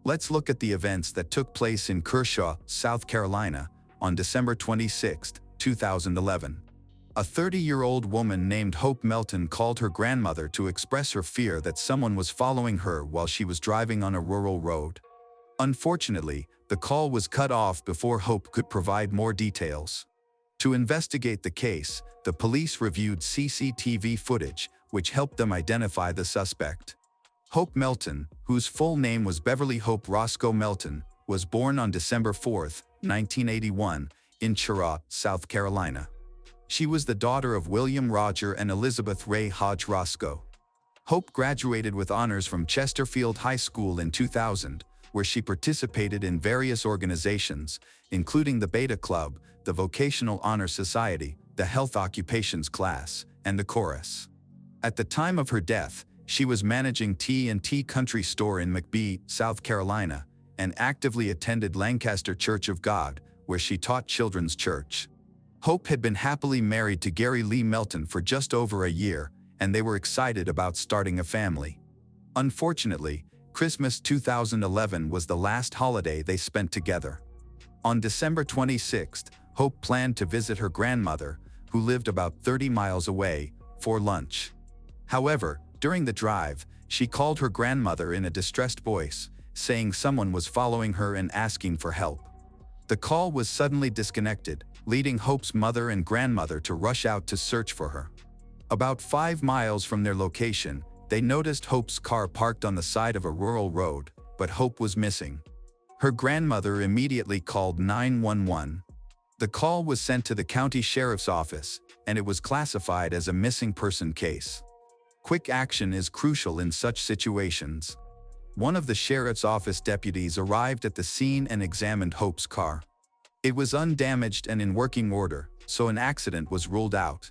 Let's look at the events that took place in Kershaw, South Carolina, on December 26, 2011. A 30-year-old woman named Hope Melton called her grandmother to express her fear that someone was following her while she was driving on a rural road. Unfortunately, the call was cut off before Hope could provide more details. To investigate the case, the police reviewed CCTV footage, which helped them identify the suspect. Hope Melton, whose full name was Beverly Hope Roscoe Melton, was born on December 4, 1981, in Kershaw, South Carolina. She was the daughter of William Roger and Elizabeth Ray Hodge Roscoe. Hope graduated with honors from Chesterfield High School in 2000, where she participated in various organizations, including the Beta Club, the Vocational Honor Society, the Health Occupations Class, and the Chorus. At the time of her death, she was managing T&T Country Store in McBee, South Carolina, and actively attended Lancaster Church of God, where she taught children's church. Hope had been happily married to Gary Lee Melton for just over a year, and they were excited about starting a family. Unfortunately, Christmas 2011 was the last holiday they spent together. On December 26, Hope planned to visit her grandmother, who lived about 30 miles away, for lunch. However, during the drive, she called her grandmother in a distressed voice, saying someone was following her and asking for help. The call was suddenly disconnected, leading Hope's mother and grandmother to rush out to search for her. About 5 miles from their location, they noticed Hope's car parked on the side of a rural road, but Hope was missing. Her grandmother immediately called 911. The call was sent to the county sheriff's office, and it was classified as a missing person case. Quick action is crucial in such situations. One of the sheriff's office deputies arrived at the scene and examined Hope's car. It was undamaged and in working order, so an accident was ruled out.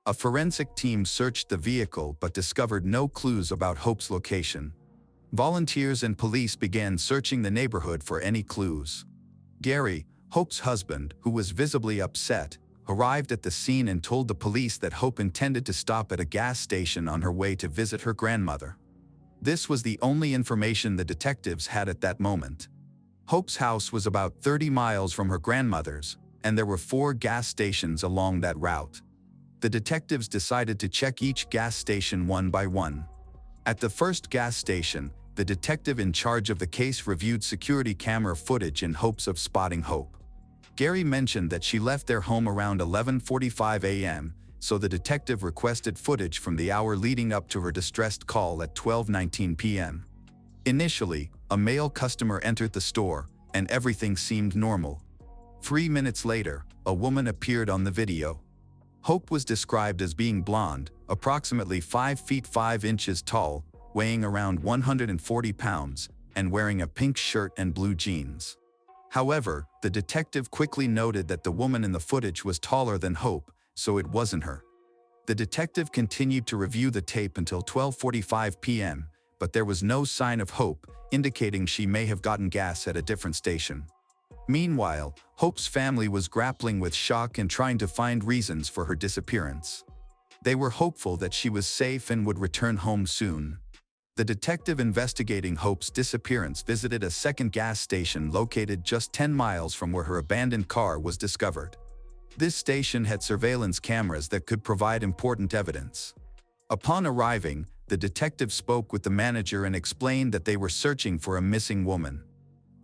A forensic team searched the vehicle but discovered no clues about Hope's location. Volunteers and police began searching the neighborhood for any clues. Gary, Hope's husband, who was visibly upset, arrived at the scene and told the police that Hope intended to stop at a gas station on her way to visit her grandmother. This was the only information the detectives had at that moment. Hope's house was about 30 miles from her grandmother's, and there were 4 gas stations along that route. The detectives decided to check each gas station one by one. At the first gas station, the detective in charge of the case reviewed security camera footage in hopes of spotting Hope. Gary mentioned that she left their home around 11:45 a.m., so the detective requested footage from the hour leading up to her distressed call at 12:19 p.m. Initially, a male customer entered the store, and everything seemed normal. 3 minutes later, a woman appeared on the video. Hope was described as being blonde, approximately 5 feet 5 inches tall, weighing around 140 pounds, and wearing a pink shirt and blue jeans. However, the detective quickly noted that the woman in the footage was taller than Hope, so it wasn't her. The detective continued to review the tape until 12:45 p.m., but there was no sign of Hope, indicating she may have gotten gas at a different station. Meanwhile, Hope's family was grappling with shock and trying to find reasons for her disappearance. They were hopeful that she was safe and would return home soon. The detective investigating Hope's disappearance visited a second gas station located just 10 miles from where her abandoned car was discovered. This station had surveillance cameras that could provide important evidence. Upon arriving, the detective spoke with the manager and explained that they were searching for a missing woman.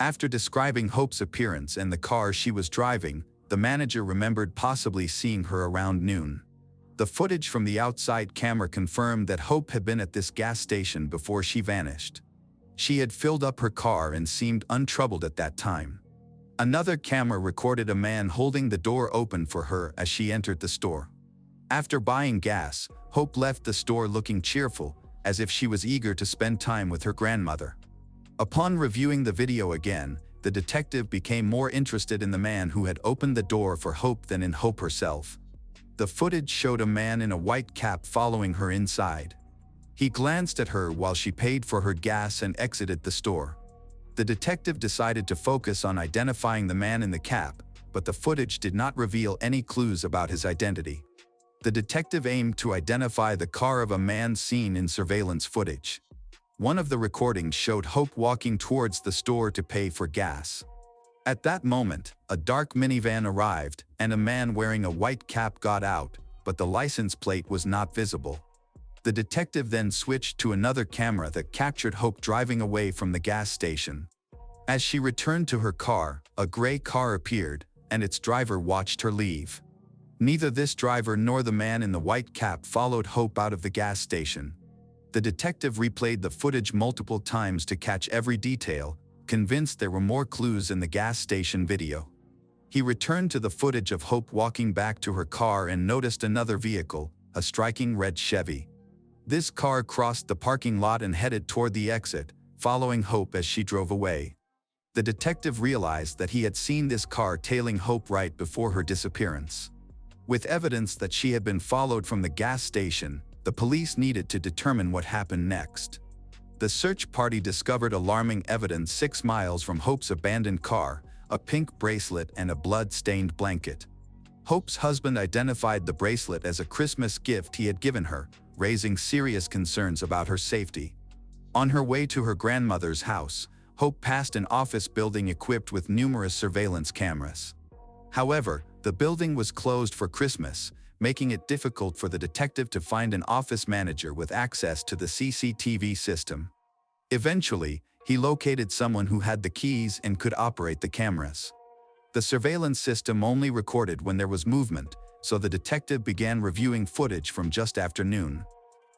After describing Hope's appearance and the car she was driving, the manager remembered possibly seeing her around noon. The footage from the outside camera confirmed that Hope had been at this gas station before she vanished. She had filled up her car and seemed untroubled at that time. Another camera recorded a man holding the door open for her as she entered the store. After buying gas, Hope left the store looking cheerful, as if she was eager to spend time with her grandmother. Upon reviewing the video again, the detective became more interested in the man who had opened the door for Hope than in Hope herself. The footage showed a man in a white cap following her inside. He glanced at her while she paid for her gas and exited the store. The detective decided to focus on identifying the man in the cap, but the footage did not reveal any clues about his identity. The detective aimed to identify the car of a man seen in surveillance footage. One of the recordings showed Hope walking towards the store to pay for gas. At that moment, a dark minivan arrived, and a man wearing a white cap got out, but the license plate was not visible. The detective then switched to another camera that captured Hope driving away from the gas station. As she returned to her car, a gray car appeared, and its driver watched her leave. Neither this driver nor the man in the white cap followed Hope out of the gas station. The detective replayed the footage multiple times to catch every detail, convinced there were more clues in the gas station video. He returned to the footage of Hope walking back to her car and noticed another vehicle, a striking red Chevy. This car crossed the parking lot and headed toward the exit, following Hope as she drove away. The detective realized that he had seen this car tailing Hope right before her disappearance. With evidence that she had been followed from the gas station, the police needed to determine what happened next. The search party discovered alarming evidence 6 miles from Hope's abandoned car, a pink bracelet and a blood-stained blanket. Hope's husband identified the bracelet as a Christmas gift he had given her, raising serious concerns about her safety. On her way to her grandmother's house, Hope passed an office building equipped with numerous surveillance cameras. However, the building was closed for Christmas, making it difficult for the detective to find an office manager with access to the CCTV system. Eventually, he located someone who had the keys and could operate the cameras. The surveillance system only recorded when there was movement, so the detective began reviewing footage from just after noon.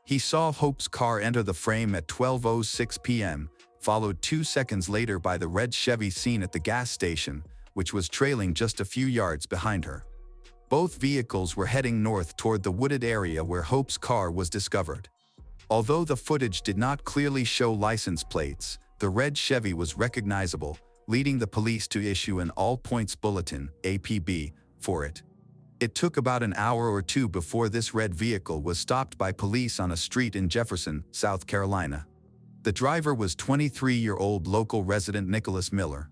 He saw Hope's car enter the frame at 12:06 p.m., followed 2 seconds later by the red Chevy seen at the gas station, which was trailing just a few yards behind her. Both vehicles were heading north toward the wooded area where Hope's car was discovered. Although the footage did not clearly show license plates, the red Chevy was recognizable, leading the police to issue an all-points bulletin, APB, for it. It took about an hour or two before this red vehicle was stopped by police on a street in Jefferson, South Carolina. The driver was 23-year-old local resident Nicholas Miller.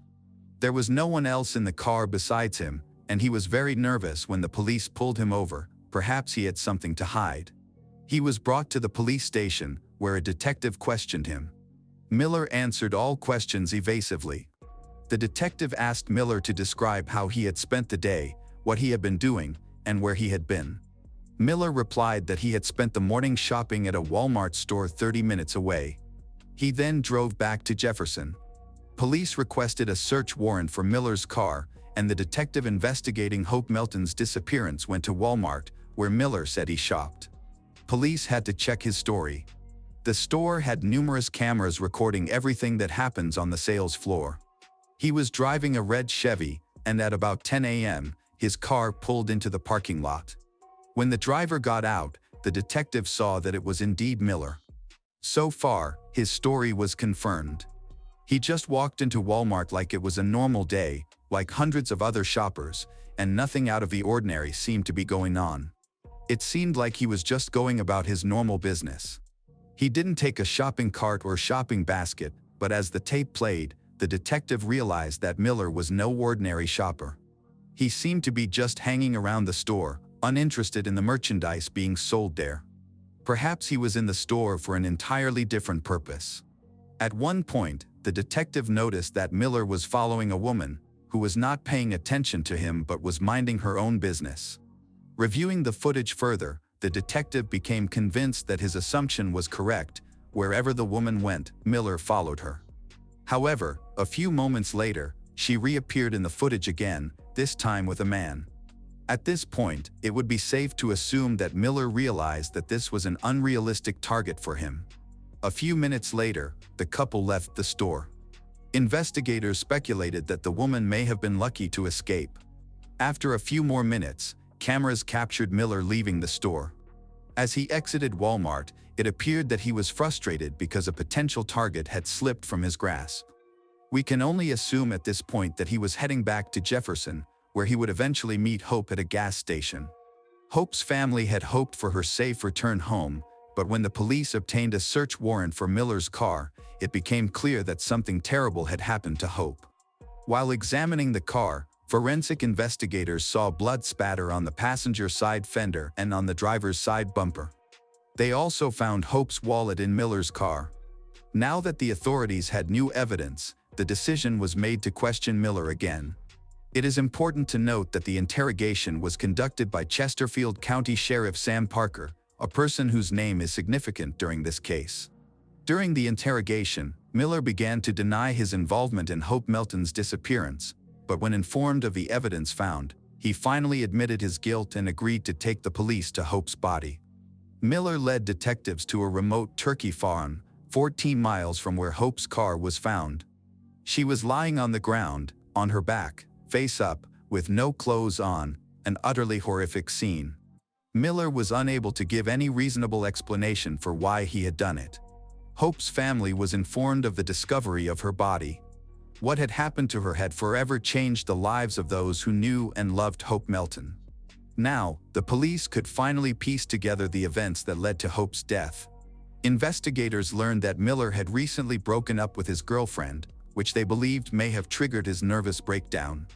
There was no one else in the car besides him, and he was very nervous when the police pulled him over. Perhaps he had something to hide. He was brought to the police station, where a detective questioned him. Miller answered all questions evasively. The detective asked Miller to describe how he had spent the day, what he had been doing, and where he had been. Miller replied that he had spent the morning shopping at a Walmart store 30 minutes away. He then drove back to Jefferson. Police requested a search warrant for Miller's car, and the detective investigating Hope Melton's disappearance went to Walmart, where Miller said he shopped. Police had to check his story. The store had numerous cameras recording everything that happens on the sales floor. He was driving a red Chevy, and at about 10 a.m., his car pulled into the parking lot. When the driver got out, the detective saw that it was indeed Miller. So far, his story was confirmed. He just walked into Walmart like it was a normal day, like hundreds of other shoppers, and nothing out of the ordinary seemed to be going on. It seemed like he was just going about his normal business. He didn't take a shopping cart or shopping basket, but as the tape played, the detective realized that Miller was no ordinary shopper. He seemed to be just hanging around the store, uninterested in the merchandise being sold there. Perhaps he was in the store for an entirely different purpose. At one point, the detective noticed that Miller was following a woman, who was not paying attention to him but was minding her own business. Reviewing the footage further, the detective became convinced that his assumption was correct. Wherever the woman went, Miller followed her. However, a few moments later, she reappeared in the footage again, this time with a man. At this point, it would be safe to assume that Miller realized that this was an unrealistic target for him. A few minutes later, the couple left the store. Investigators speculated that the woman may have been lucky to escape. After a few more minutes, cameras captured Miller leaving the store. As he exited Walmart, it appeared that he was frustrated because a potential target had slipped from his grasp. We can only assume at this point that he was heading back to Jefferson, where he would eventually meet Hope at a gas station. Hope's family had hoped for her safe return home, but when the police obtained a search warrant for Miller's car, it became clear that something terrible had happened to Hope. While examining the car, forensic investigators saw blood spatter on the passenger side fender and on the driver's side bumper. They also found Hope's wallet in Miller's car. Now that the authorities had new evidence, the decision was made to question Miller again. It is important to note that the interrogation was conducted by Chesterfield County Sheriff Sam Parker, a person whose name is significant during this case. During the interrogation, Miller began to deny his involvement in Hope Melton's disappearance, but when informed of the evidence found, he finally admitted his guilt and agreed to take the police to Hope's body. Miller led detectives to a remote turkey farm, 14 miles from where Hope's car was found. She was lying on the ground, on her back, face up, with no clothes on, an utterly horrific scene. Miller was unable to give any reasonable explanation for why he had done it. Hope's family was informed of the discovery of her body. What had happened to her had forever changed the lives of those who knew and loved Hope Melton. Now, the police could finally piece together the events that led to Hope's death. Investigators learned that Miller had recently broken up with his girlfriend, which they believed may have triggered his nervous breakdown.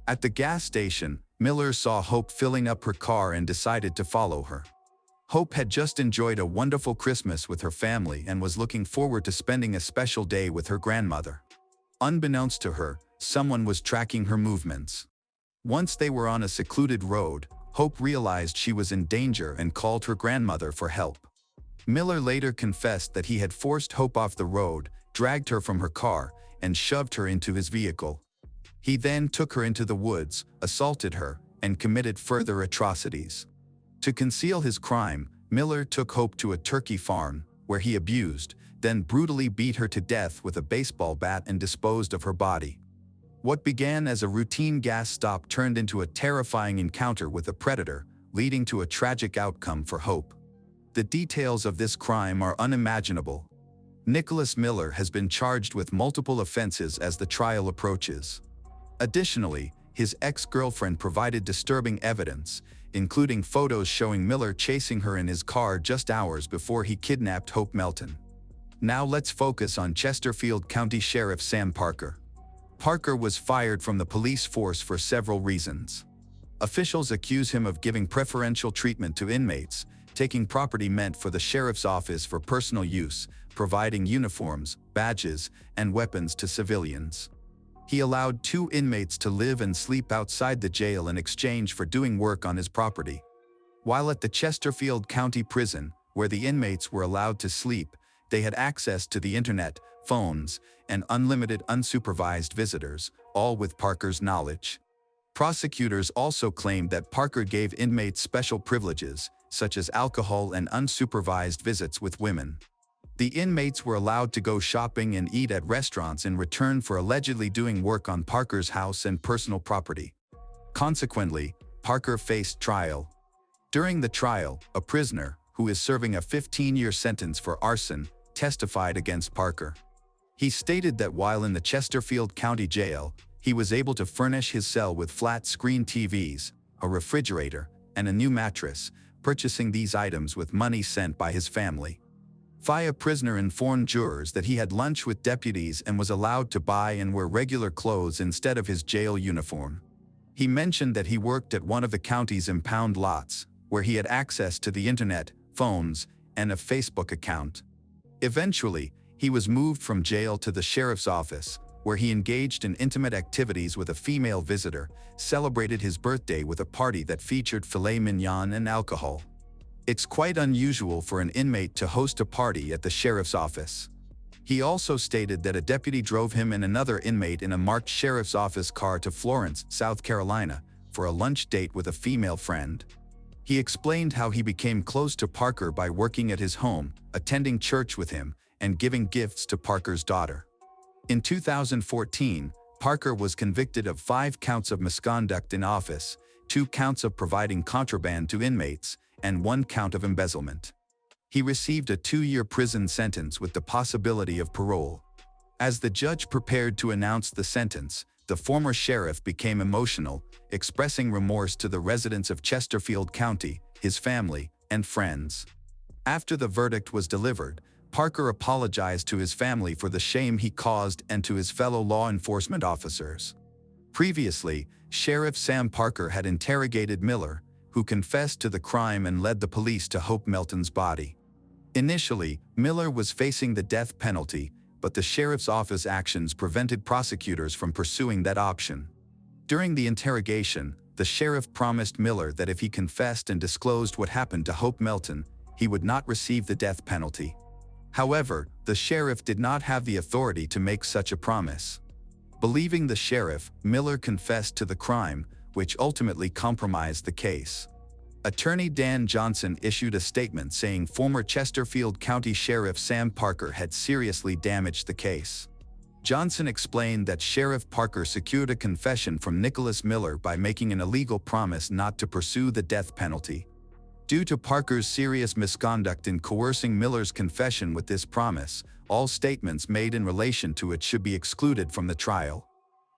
At the gas station, Miller saw Hope filling up her car and decided to follow her. Hope had just enjoyed a wonderful Christmas with her family and was looking forward to spending a special day with her grandmother. Unbeknownst to her, someone was tracking her movements. Once they were on a secluded road, Hope realized she was in danger and called her grandmother for help. Miller later confessed that he had forced Hope off the road, dragged her from her car, and shoved her into his vehicle. He then took her into the woods, assaulted her, and committed further atrocities. To conceal his crime, Miller took Hope to a turkey farm, where he abused, then brutally beat her to death with a baseball bat and disposed of her body. What began as a routine gas stop turned into a terrifying encounter with a predator, leading to a tragic outcome for Hope. The details of this crime are unimaginable. Nicholas Miller has been charged with multiple offenses as the trial approaches. Additionally, his ex-girlfriend provided disturbing evidence, including photos showing Miller chasing her in his car just hours before he kidnapped Hope Melton. Now let's focus on Chesterfield County Sheriff Sam Parker. Parker was fired from the police force for several reasons. Officials accuse him of giving preferential treatment to inmates, taking property meant for the sheriff's office for personal use, providing uniforms, badges, and weapons to civilians. He allowed 2 inmates to live and sleep outside the jail in exchange for doing work on his property. While at the Chesterfield County Prison, where the inmates were allowed to sleep, they had access to the internet, phones, and unlimited unsupervised visitors, all with Parker's knowledge. Prosecutors also claimed that Parker gave inmates special privileges, such as alcohol and unsupervised visits with women. The inmates were allowed to go shopping and eat at restaurants in return for allegedly doing work on Parker's house and personal property. Consequently, Parker faced trial. During the trial, a prisoner, who is serving a 15-year sentence for arson, testified against Parker. He stated that while in the Chesterfield County Jail, he was able to furnish his cell with flat-screen TVs, a refrigerator, and a new mattress, purchasing these items with money sent by his family. A prisoner informed jurors that he had lunch with deputies and was allowed to buy and wear regular clothes instead of his jail uniform. He mentioned that he worked at one of the county's impound lots, where he had access to the internet, phones, and a Facebook account. Eventually, he was moved from jail to the sheriff's office, where he engaged in intimate activities with a female visitor, celebrated his birthday with a party that featured filet mignon and alcohol. It's quite unusual for an inmate to host a party at the sheriff's office. He also stated that a deputy drove him and another inmate in a marked sheriff's office car to Florence, South Carolina, for a lunch date with a female friend. He explained how he became close to Parker by working at his home, attending church with him, and giving gifts to Parker's daughter. In 2014, Parker was convicted of 5 counts of misconduct in office, 2 counts of providing contraband to inmates, and 1 count of embezzlement. He received a 2-year prison sentence with the possibility of parole. As the judge prepared to announce the sentence, the former sheriff became emotional, expressing remorse to the residents of Chesterfield County, his family, and friends. After the verdict was delivered, Parker apologized to his family for the shame he caused and to his fellow law enforcement officers. Previously, Sheriff Sam Parker had interrogated Miller, who confessed to the crime and led the police to Hope Melton's body. Initially, Miller was facing the death penalty, but the sheriff's office actions prevented prosecutors from pursuing that option. During the interrogation, the sheriff promised Miller that if he confessed and disclosed what happened to Hope Melton, he would not receive the death penalty. However, the sheriff did not have the authority to make such a promise. Believing the sheriff, Miller confessed to the crime, which ultimately compromised the case. Attorney Dan Johnson issued a statement saying former Chesterfield County Sheriff Sam Parker had seriously damaged the case. Johnson explained that Sheriff Parker secured a confession from Nicholas Miller by making an illegal promise not to pursue the death penalty. Due to Parker's serious misconduct in coercing Miller's confession with this promise, all statements made in relation to it should be excluded from the trial.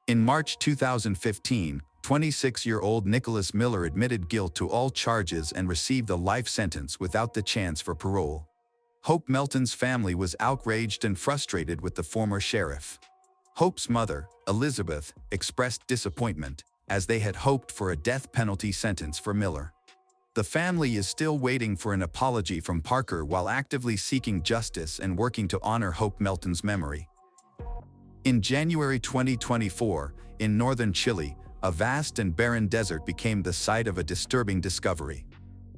In March 2015, 26-year-old Nicholas Miller admitted guilt to all charges and received a life sentence without the chance for parole. Hope Melton's family was outraged and frustrated with the former sheriff. Hope's mother, Elizabeth, expressed disappointment, as they had hoped for a death penalty sentence for Miller. The family is still waiting for an apology from Parker while actively seeking justice and working to honor Hope Melton's memory. In January 2024, in northern Chile, a vast and barren desert became the site of a disturbing discovery.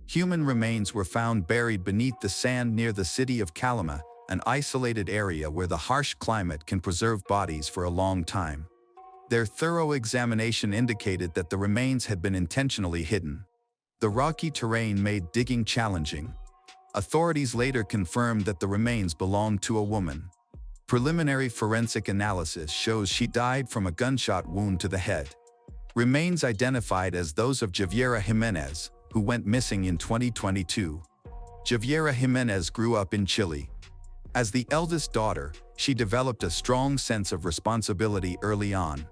Human remains were found buried beneath the sand near the city of Calama, an isolated area where the harsh climate can preserve bodies for a long time. Their thorough examination indicated that the remains had been intentionally hidden. The rocky terrain made digging challenging. Authorities later confirmed that the remains belonged to a woman. Preliminary forensic analysis shows she died from a gunshot wound to the head. Remains identified as those of Javiera Jimenez, who went missing in 2022. Javiera Jimenez grew up in Chile. As the eldest daughter, she developed a strong sense of responsibility early on.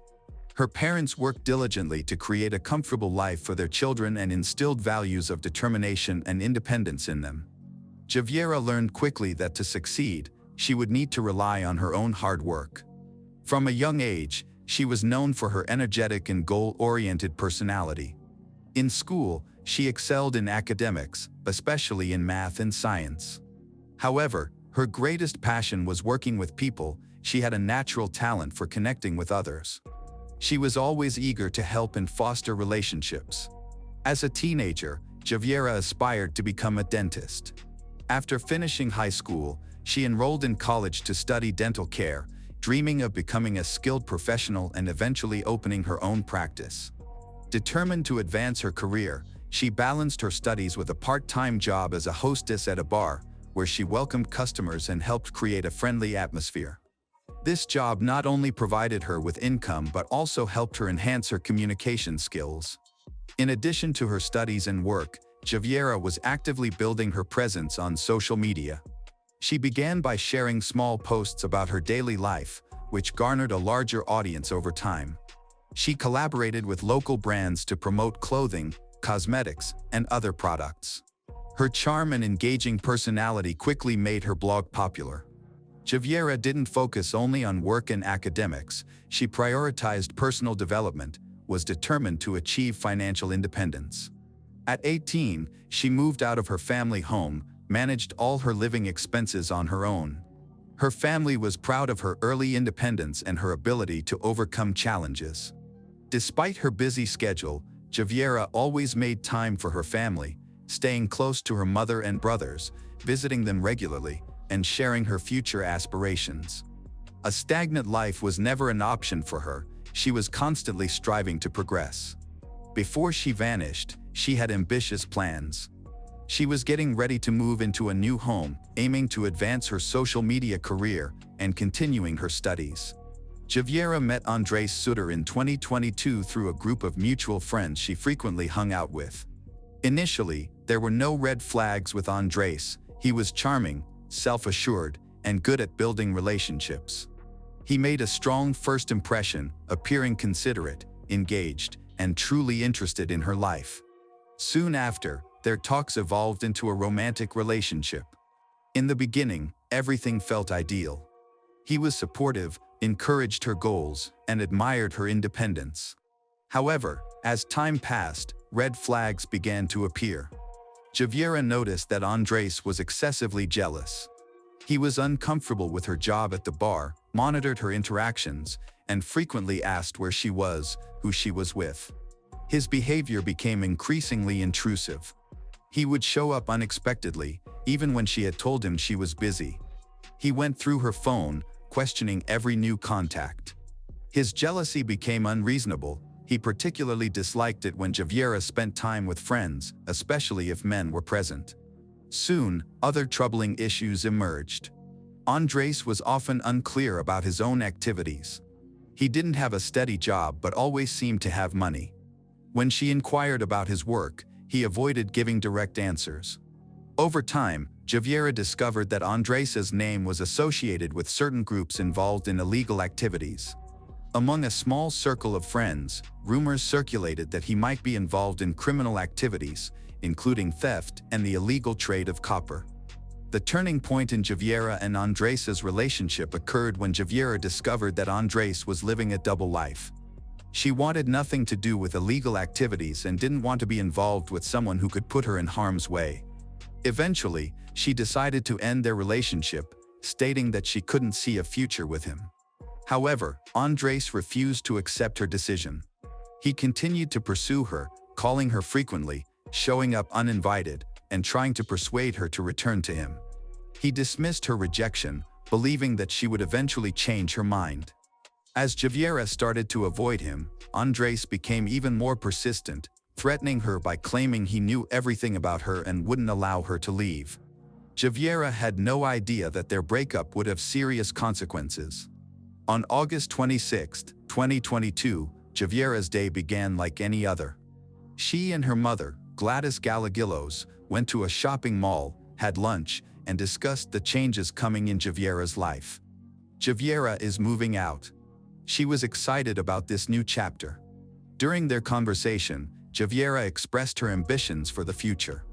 Her parents worked diligently to create a comfortable life for their children and instilled values of determination and independence in them. Javiera learned quickly that to succeed, she would need to rely on her own hard work. From a young age, she was known for her energetic and goal-oriented personality. In school, she excelled in academics, especially in math and science. However, her greatest passion was working with people. She had a natural talent for connecting with others. She was always eager to help and foster relationships. As a teenager, Javiera aspired to become a dentist. After finishing high school, she enrolled in college to study dental care, dreaming of becoming a skilled professional and eventually opening her own practice. Determined to advance her career, she balanced her studies with a part-time job as a hostess at a bar, where she welcomed customers and helped create a friendly atmosphere. This job not only provided her with income but also helped her enhance her communication skills. In addition to her studies and work, Javiera was actively building her presence on social media. She began by sharing small posts about her daily life, which garnered a larger audience over time. She collaborated with local brands to promote clothing, cosmetics, and other products. Her charm and engaging personality quickly made her blog popular. Javiera didn't focus only on work and academics. She prioritized personal development, was determined to achieve financial independence. At 18, she moved out of her family home, managed all her living expenses on her own. Her family was proud of her early independence and her ability to overcome challenges. Despite her busy schedule, Javiera always made time for her family, staying close to her mother and brothers, visiting them regularly, and sharing her future aspirations. A stagnant life was never an option for her. She was constantly striving to progress. Before she vanished, she had ambitious plans. She was getting ready to move into a new home, aiming to advance her social media career and continuing her studies. Javiera met Andres Sutter in 2022 through a group of mutual friends she frequently hung out with. Initially, there were no red flags with Andres. He was charming, self-assured, and good at building relationships. He made a strong first impression, appearing considerate, engaged, and truly interested in her life. Soon after, their talks evolved into a romantic relationship. In the beginning, everything felt ideal. He was supportive, encouraged her goals, and admired her independence. However, as time passed, red flags began to appear. Javiera noticed that Andres was excessively jealous. He was uncomfortable with her job at the bar, monitored her interactions, and frequently asked where she was, who she was with. His behavior became increasingly intrusive. He would show up unexpectedly, even when she had told him she was busy. He went through her phone, questioning every new contact. His jealousy became unreasonable. He particularly disliked it when Javiera spent time with friends, especially if men were present. Soon, other troubling issues emerged. Andres was often unclear about his own activities. He didn't have a steady job but always seemed to have money. When she inquired about his work, he avoided giving direct answers. Over time, Javiera discovered that Andres's name was associated with certain groups involved in illegal activities. Among a small circle of friends, rumors circulated that he might be involved in criminal activities, including theft and the illegal trade of copper. The turning point in Javiera and Andres's relationship occurred when Javiera discovered that Andres was living a double life. She wanted nothing to do with illegal activities and didn't want to be involved with someone who could put her in harm's way. Eventually, she decided to end their relationship, stating that she couldn't see a future with him. However, Andres refused to accept her decision. He continued to pursue her, calling her frequently, showing up uninvited, and trying to persuade her to return to him. He dismissed her rejection, believing that she would eventually change her mind. As Javiera started to avoid him, Andres became even more persistent, threatening her by claiming he knew everything about her and wouldn't allow her to leave. Javiera had no idea that their breakup would have serious consequences. On August 26, 2022, Javiera's day began like any other. She and her mother, Gladys Galagillos, went to a shopping mall, had lunch, and discussed the changes coming in Javiera's life. Javiera is moving out. She was excited about this new chapter. During their conversation, Javiera expressed her ambitions for the future.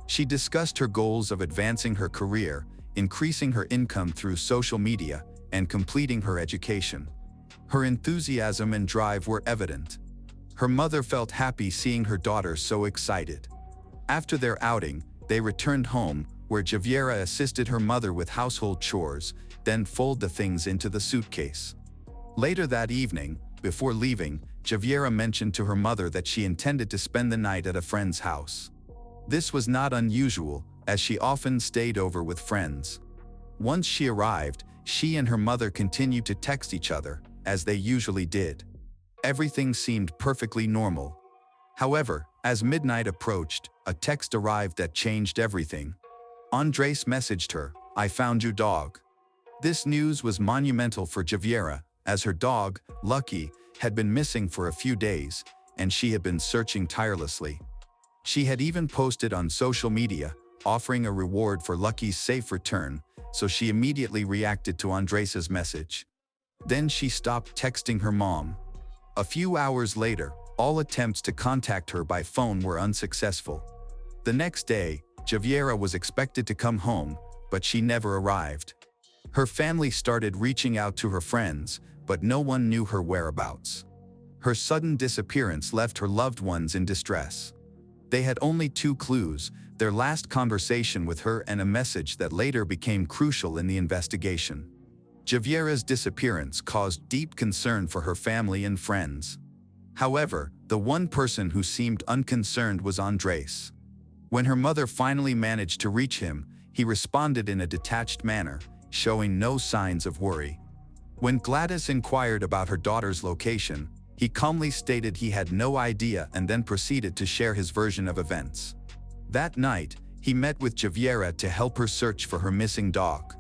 She discussed her goals of advancing her career, increasing her income through social media, and completing her education. Her enthusiasm and drive were evident. Her mother felt happy seeing her daughter so excited. After their outing, they returned home, where Javiera assisted her mother with household chores, then folded the things into the suitcase. Later that evening, before leaving, Javiera mentioned to her mother that she intended to spend the night at a friend's house. This was not unusual, as she often stayed over with friends. Once she arrived, she and her mother continued to text each other, as they usually did. Everything seemed perfectly normal. However, as midnight approached, a text arrived that changed everything. Andres messaged her, "I found your dog." This news was monumental for Javiera, as her dog, Lucky, had been missing for a few days, and she had been searching tirelessly. She had even posted on social media, offering a reward for Lucky's safe return, so she immediately reacted to Andres's message. Then she stopped texting her mom. A few hours later, all attempts to contact her by phone were unsuccessful. The next day, Javiera was expected to come home, but she never arrived. Her family started reaching out to her friends, but no one knew her whereabouts. Her sudden disappearance left her loved ones in distress. They had only two clues: their last conversation with her and a message that later became crucial in the investigation. Javiera's disappearance caused deep concern for her family and friends. However, the one person who seemed unconcerned was Andres. When her mother finally managed to reach him, he responded in a detached manner, showing no signs of worry. When Gladys inquired about her daughter's location, he calmly stated he had no idea and then proceeded to share his version of events. That night, he met with Javiera to help her search for her missing dog.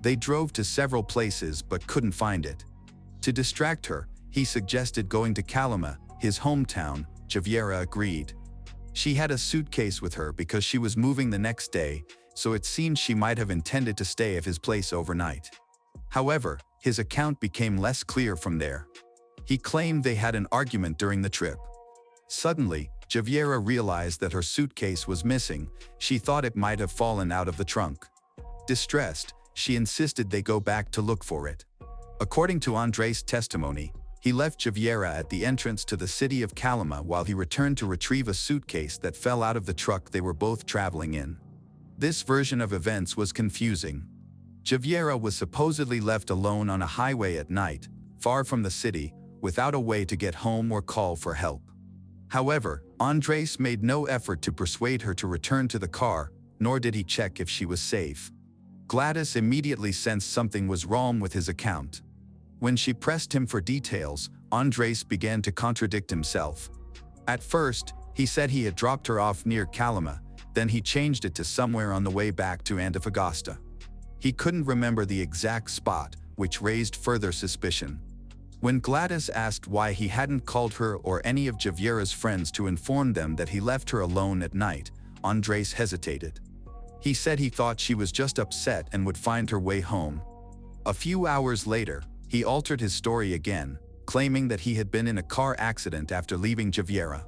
They drove to several places but couldn't find it. To distract her, he suggested going to Calama, his hometown. Javiera agreed. She had a suitcase with her because she was moving the next day, so it seemed she might have intended to stay at his place overnight. However, his account became less clear from there. He claimed they had an argument during the trip. Suddenly, Javiera realized that her suitcase was missing. She thought it might have fallen out of the trunk. Distressed, she insisted they go back to look for it. According to Andres' testimony, He left Javiera at the entrance to the city of Calama while he returned to retrieve a suitcase that fell out of the truck they were both traveling in. This version of events was confusing. Javiera was supposedly left alone on a highway at night, far from the city, without a way to get home or call for help. However, Andres made no effort to persuade her to return to the car, nor did he check if she was safe. Gladys immediately sensed something was wrong with his account. When she pressed him for details, Andres began to contradict himself. At first, he said he had dropped her off near Calama, then he changed it to somewhere on the way back to Antofagasta. He couldn't remember the exact spot, which raised further suspicion. When Gladys asked why he hadn't called her or any of Javiera's friends to inform them that he left her alone at night, Andres hesitated. He said he thought she was just upset and would find her way home. A few hours later, he altered his story again, claiming that he had been in a car accident after leaving Javiera.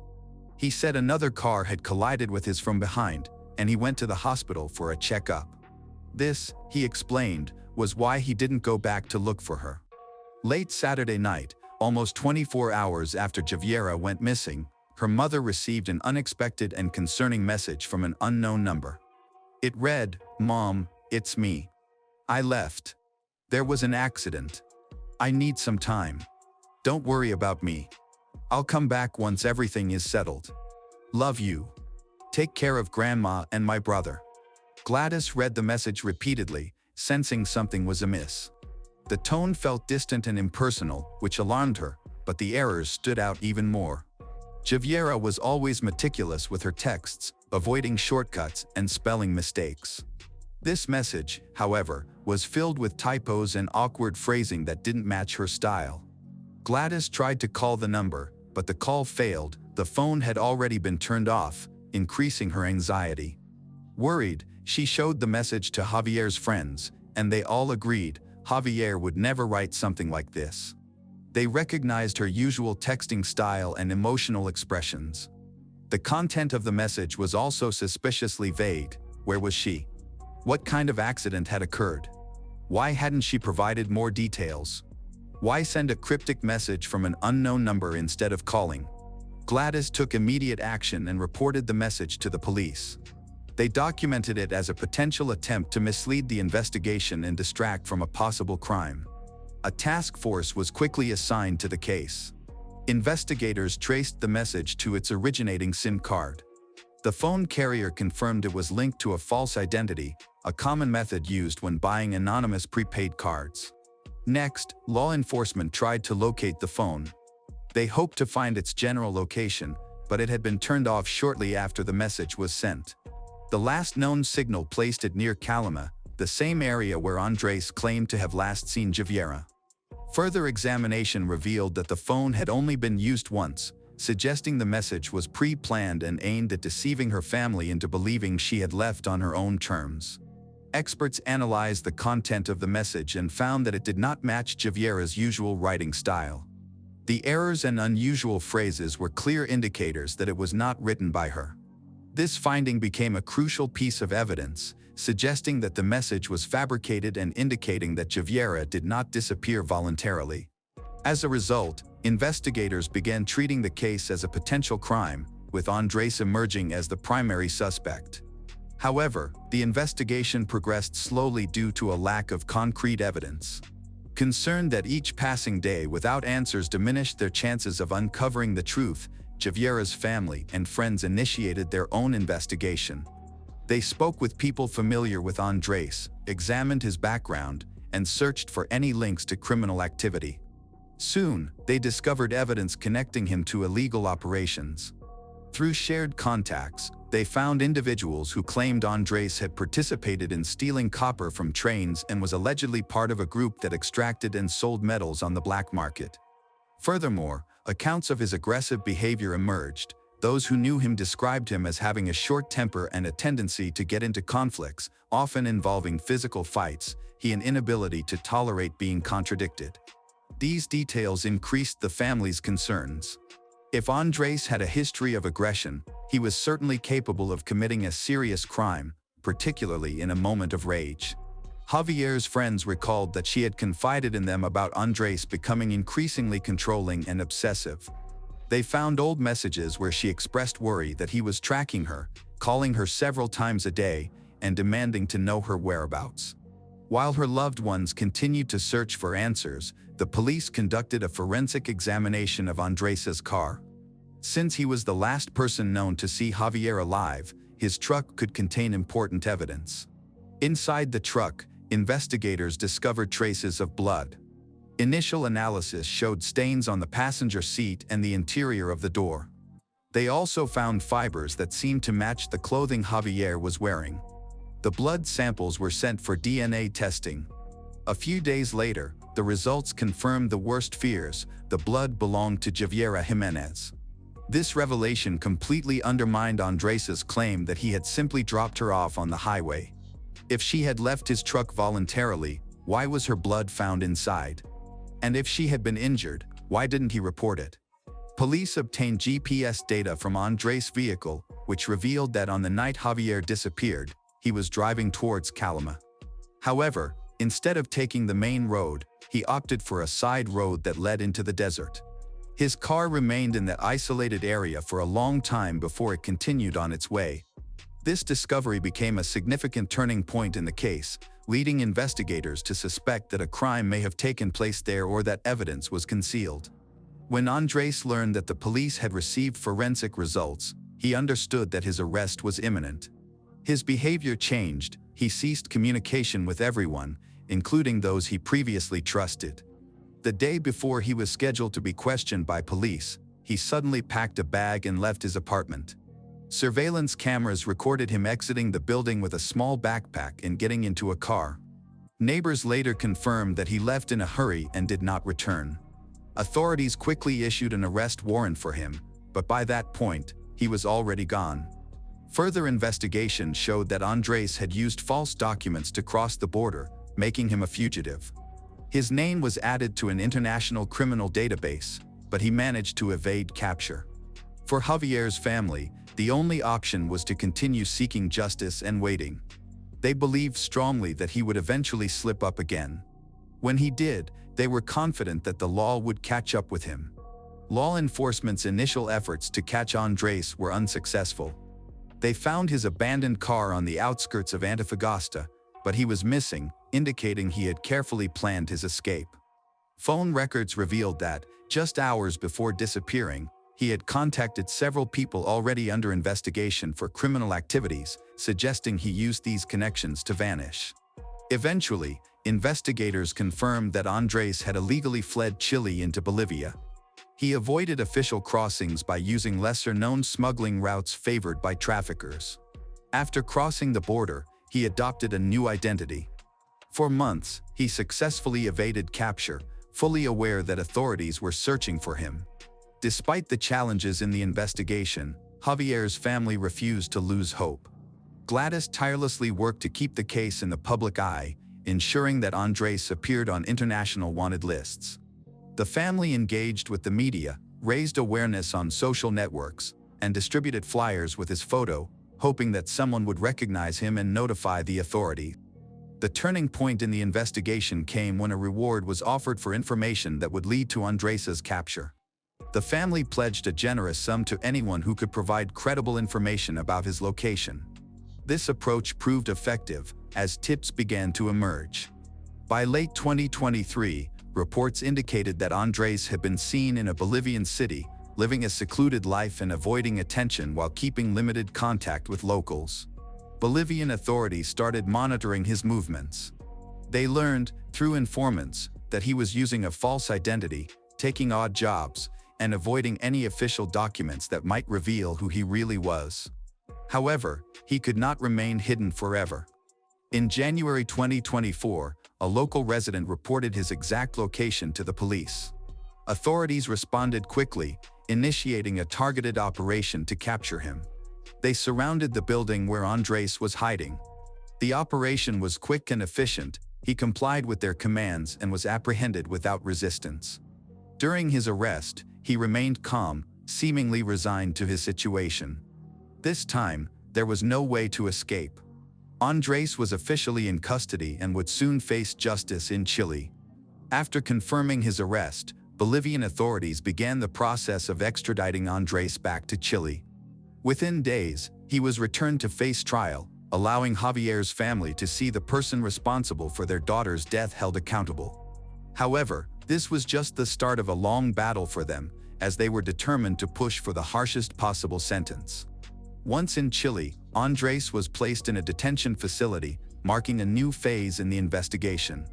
He said another car had collided with his from behind, and he went to the hospital for a checkup. This, he explained, was why he didn't go back to look for her. Late Saturday night, almost 24 hours after Javiera went missing, her mother received an unexpected and concerning message from an unknown number. It read, "Mom, it's me. I left. There was an accident. I need some time. Don't worry about me. I'll come back once everything is settled. Love you. Take care of Grandma and my brother." Gladys read the message repeatedly, sensing something was amiss. The tone felt distant and impersonal, which alarmed her, but the errors stood out even more. Javiera was always meticulous with her texts, avoiding shortcuts and spelling mistakes. This message, however, was filled with typos and awkward phrasing that didn't match her style. Gladys tried to call the number, but the call failed. The phone had already been turned off, increasing her anxiety. Worried, she showed the message to Javier's friends, and they all agreed Javier would never write something like this. They recognized her usual texting style and emotional expressions. The content of the message was also suspiciously vague. Where was she? What kind of accident had occurred? Why hadn't she provided more details? Why send a cryptic message from an unknown number instead of calling? Gladys took immediate action and reported the message to the police. They documented it as a potential attempt to mislead the investigation and distract from a possible crime. A task force was quickly assigned to the case. Investigators traced the message to its originating SIM card. The phone carrier confirmed it was linked to a false identity, a common method used when buying anonymous prepaid cards. Next, law enforcement tried to locate the phone. They hoped to find its general location, but it had been turned off shortly after the message was sent. The last known signal placed it near Calama, the same area where Andres claimed to have last seen Javiera. Further examination revealed that the phone had only been used once, suggesting the message was pre-planned and aimed at deceiving her family into believing she had left on her own terms. Experts analyzed the content of the message and found that it did not match Javiera's usual writing style. The errors and unusual phrases were clear indicators that it was not written by her. This finding became a crucial piece of evidence, suggesting that the message was fabricated and indicating that Javiera did not disappear voluntarily. As a result, investigators began treating the case as a potential crime, with Andres emerging as the primary suspect. However, the investigation progressed slowly due to a lack of concrete evidence. Concerned that each passing day without answers diminished their chances of uncovering the truth, Javiera's family and friends initiated their own investigation. They spoke with people familiar with Andres, examined his background, and searched for any links to criminal activity. Soon, they discovered evidence connecting him to illegal operations. Through shared contacts, they found individuals who claimed Andres had participated in stealing copper from trains and was allegedly part of a group that extracted and sold metals on the black market. Furthermore, accounts of his aggressive behavior emerged. Those who knew him described him as having a short temper and a tendency to get into conflicts, often involving physical fights, and an inability to tolerate being contradicted. These details increased the family's concerns. If Andres had a history of aggression, he was certainly capable of committing a serious crime, particularly in a moment of rage. Javier's friends recalled that she had confided in them about Andres becoming increasingly controlling and obsessive. They found old messages where she expressed worry that he was tracking her, calling her several times a day, and demanding to know her whereabouts. While her loved ones continued to search for answers, the police conducted a forensic examination of Andres's car. Since he was the last person known to see Javier alive, his truck could contain important evidence. Inside the truck, investigators discovered traces of blood. Initial analysis showed stains on the passenger seat and the interior of the door. They also found fibers that seemed to match the clothing Javier was wearing. The blood samples were sent for DNA testing. A few days later, the results confirmed the worst fears: the blood belonged to Javiera Jimenez. This revelation completely undermined Andres's claim that he had simply dropped her off on the highway. If she had left his truck voluntarily, why was her blood found inside? And if she had been injured, why didn't he report it? Police obtained GPS data from Andres' vehicle, which revealed that on the night Javier disappeared, he was driving towards Calama. However, instead of taking the main road, he opted for a side road that led into the desert. His car remained in that isolated area for a long time before it continued on its way. This discovery became a significant turning point in the case, leading investigators to suspect that a crime may have taken place there or that evidence was concealed. When Andres learned that the police had received forensic results, he understood that his arrest was imminent. His behavior changed. He ceased communication with everyone, including those he previously trusted. The day before he was scheduled to be questioned by police, he suddenly packed a bag and left his apartment. Surveillance cameras recorded him exiting the building with a small backpack and getting into a car. Neighbors later confirmed that he left in a hurry and did not return. Authorities quickly issued an arrest warrant for him, but by that point, he was already gone. Further investigation showed that Andres had used false documents to cross the border, making him a fugitive. His name was added to an international criminal database, but he managed to evade capture. For Javier's family, the only option was to continue seeking justice and waiting. They believed strongly that he would eventually slip up again. When he did, they were confident that the law would catch up with him. Law enforcement's initial efforts to catch Andres were unsuccessful. They found his abandoned car on the outskirts of Antofagasta, but he was missing, indicating he had carefully planned his escape. Phone records revealed that, just hours before disappearing, he had contacted several people already under investigation for criminal activities, suggesting he used these connections to vanish. Eventually, investigators confirmed that Andres had illegally fled Chile into Bolivia. He avoided official crossings by using lesser-known smuggling routes favored by traffickers. After crossing the border, he adopted a new identity. For months, he successfully evaded capture, fully aware that authorities were searching for him. Despite the challenges in the investigation, Javier's family refused to lose hope. Gladys tirelessly worked to keep the case in the public eye, ensuring that Andres appeared on international wanted lists. The family engaged with the media, raised awareness on social networks, and distributed flyers with his photo, hoping that someone would recognize him and notify the authorities. The turning point in the investigation came when a reward was offered for information that would lead to Andres's capture. The family pledged a generous sum to anyone who could provide credible information about his location. This approach proved effective, as tips began to emerge. By late 2023, reports indicated that Andres had been seen in a Bolivian city, living a secluded life and avoiding attention while keeping limited contact with locals. Bolivian authorities started monitoring his movements. They learned, through informants, that he was using a false identity, taking odd jobs, and avoiding any official documents that might reveal who he really was. However, he could not remain hidden forever. In January 2024, a local resident reported his exact location to the police. Authorities responded quickly, initiating a targeted operation to capture him. They surrounded the building where Andres was hiding. The operation was quick and efficient. He complied with their commands and was apprehended without resistance. During his arrest, he remained calm, seemingly resigned to his situation. This time, there was no way to escape. Andres was officially in custody and would soon face justice in Chile. After confirming his arrest, Bolivian authorities began the process of extraditing Andres back to Chile. Within days, he was returned to face trial, allowing Javier's family to see the person responsible for their daughter's death held accountable. However, this was just the start of a long battle for them, as they were determined to push for the harshest possible sentence. Once in Chile, Andres was placed in a detention facility, marking a new phase in the investigation.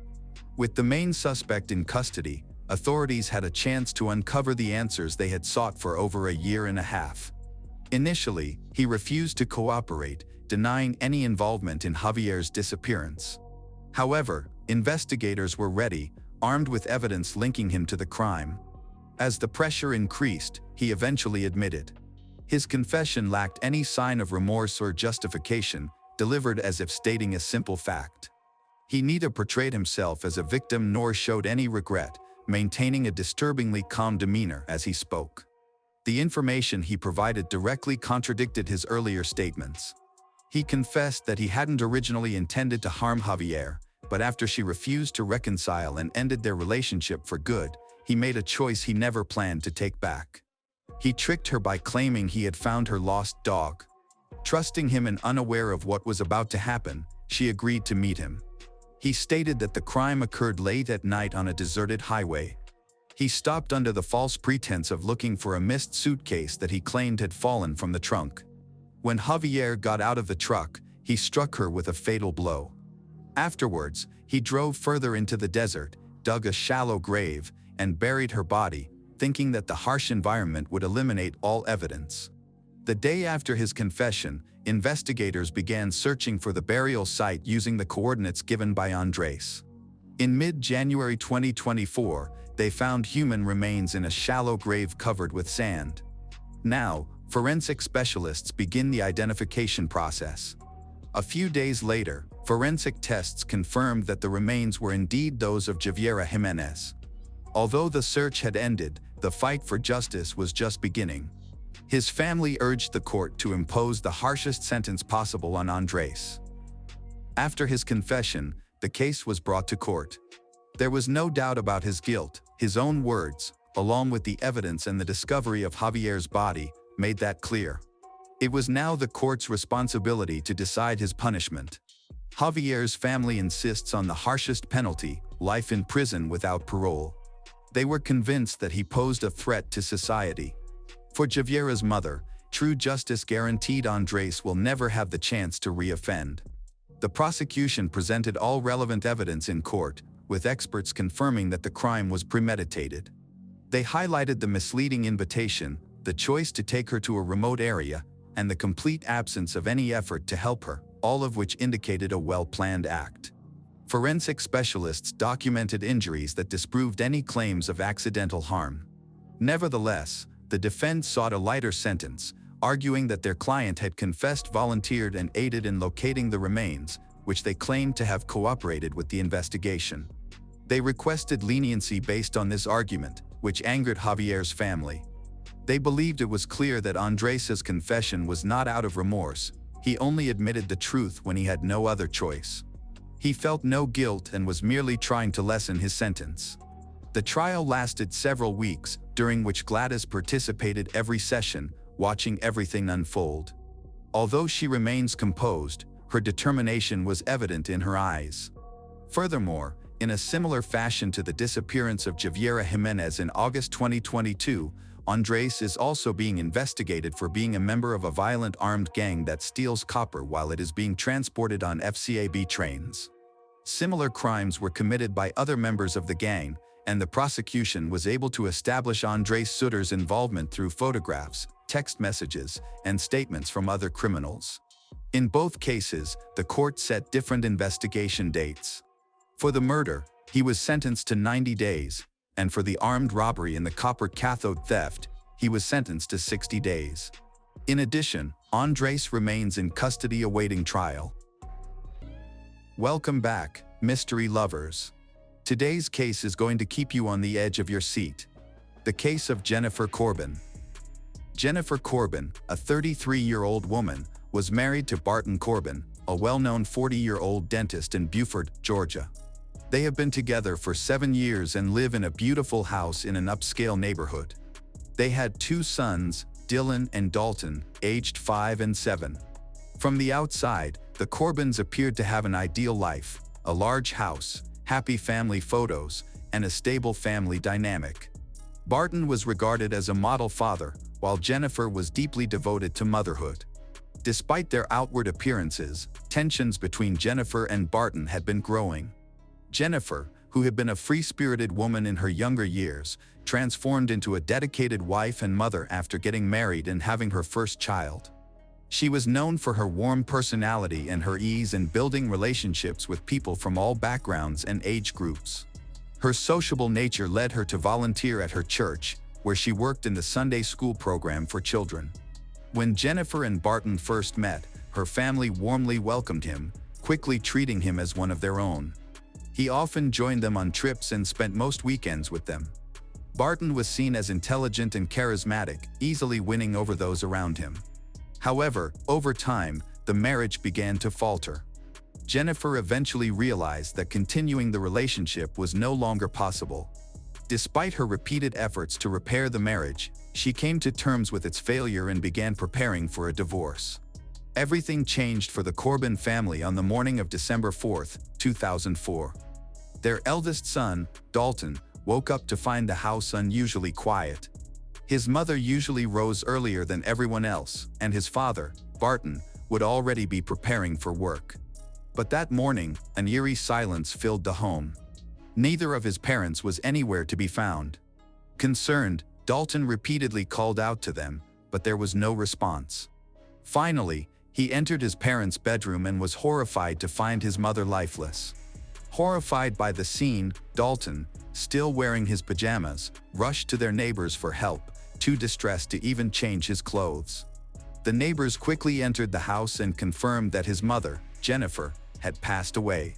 With the main suspect in custody, authorities had a chance to uncover the answers they had sought for over a year and a half. Initially, he refused to cooperate, denying any involvement in Javier's disappearance. However, investigators were ready, armed with evidence linking him to the crime. As the pressure increased, he eventually admitted. His confession lacked any sign of remorse or justification, delivered as if stating a simple fact. He neither portrayed himself as a victim nor showed any regret, maintaining a disturbingly calm demeanor as he spoke. The information he provided directly contradicted his earlier statements. He confessed that he hadn't originally intended to harm Javier, but after she refused to reconcile and ended their relationship for good, he made a choice he never planned to take back. He tricked her by claiming he had found her lost dog. Trusting him and unaware of what was about to happen, she agreed to meet him. He stated that the crime occurred late at night on a deserted highway. He stopped under the false pretense of looking for a missed suitcase that he claimed had fallen from the trunk. When Javier got out of the truck, he struck her with a fatal blow. Afterwards, he drove further into the desert, dug a shallow grave, and buried her body, thinking that the harsh environment would eliminate all evidence. The day after his confession, investigators began searching for the burial site using the coordinates given by Andres. In mid-January 2024, they found human remains in a shallow grave covered with sand. Now, forensic specialists begin the identification process. A few days later, forensic tests confirmed that the remains were indeed those of Javiera Jimenez. Although the search had ended, the fight for justice was just beginning. His family urged the court to impose the harshest sentence possible on Andres. After his confession, the case was brought to court. There was no doubt about his guilt. His own words, along with the evidence and the discovery of Javier's body, made that clear. It was now the court's responsibility to decide his punishment. Javier's family insists on the harshest penalty, life in prison without parole. They were convinced that he posed a threat to society. For Javiera's mother, true justice guaranteed Andres will never have the chance to re-offend. The prosecution presented all relevant evidence in court, with experts confirming that the crime was premeditated. They highlighted the misleading invitation, the choice to take her to a remote area, and the complete absence of any effort to help her, all of which indicated a well-planned act. Forensic specialists documented injuries that disproved any claims of accidental harm. Nevertheless, the defense sought a lighter sentence, arguing that their client had confessed, volunteered, and aided in locating the remains, which they claimed to have cooperated with the investigation. They requested leniency based on this argument, which angered Javier's family. They believed it was clear that Andres's confession was not out of remorse. He only admitted the truth when he had no other choice. He felt no guilt and was merely trying to lessen his sentence. The trial lasted several weeks, during which Gladys participated every session, watching everything unfold. Although she remains composed, her determination was evident in her eyes. Furthermore, in a similar fashion to the disappearance of Javiera Jimenez in August 2022, Andres is also being investigated for being a member of a violent armed gang that steals copper while it is being transported on FCAB trains. Similar crimes were committed by other members of the gang, and the prosecution was able to establish Andres Sutter's involvement through photographs, text messages, and statements from other criminals. In both cases, the court set different investigation dates. For the murder, he was sentenced to 90 days, and for the armed robbery and the copper cathode theft, he was sentenced to 60 days. In addition, Andres remains in custody awaiting trial. Welcome back, mystery lovers. Today's case is going to keep you on the edge of your seat. The case of Jennifer Corbin. Jennifer Corbin, a 33-year-old woman, was married to Barton Corbin, a well-known 40-year-old dentist in Beaufort, Georgia. They have been together for 7 years and live in a beautiful house in an upscale neighborhood. They had 2 sons, Dylan and Dalton, aged 5 and 7. From the outside, the Corbins appeared to have an ideal life, a large house, happy family photos, and a stable family dynamic. Barton was regarded as a model father, while Jennifer was deeply devoted to motherhood. Despite their outward appearances, tensions between Jennifer and Barton had been growing. Jennifer, who had been a free-spirited woman in her younger years, transformed into a dedicated wife and mother after getting married and having her first child. She was known for her warm personality and her ease in building relationships with people from all backgrounds and age groups. Her sociable nature led her to volunteer at her church, where she worked in the Sunday school program for children. When Jennifer and Barton first met, her family warmly welcomed him, quickly treating him as one of their own. He often joined them on trips and spent most weekends with them. Barton was seen as intelligent and charismatic, easily winning over those around him. However, over time, the marriage began to falter. Jennifer eventually realized that continuing the relationship was no longer possible. Despite her repeated efforts to repair the marriage, she came to terms with its failure and began preparing for a divorce. Everything changed for the Corbin family on the morning of December 4, 2004. Their eldest son, Dalton, woke up to find the house unusually quiet. His mother usually rose earlier than everyone else, and his father, Barton, would already be preparing for work. But that morning, an eerie silence filled the home. Neither of his parents was anywhere to be found. Concerned, Dalton repeatedly called out to them, but there was no response. Finally, he entered his parents' bedroom and was horrified to find his mother lifeless. Horrified by the scene, Dalton, still wearing his pajamas, rushed to their neighbors for help, too distressed to even change his clothes. The neighbors quickly entered the house and confirmed that his mother, Jennifer, had passed away.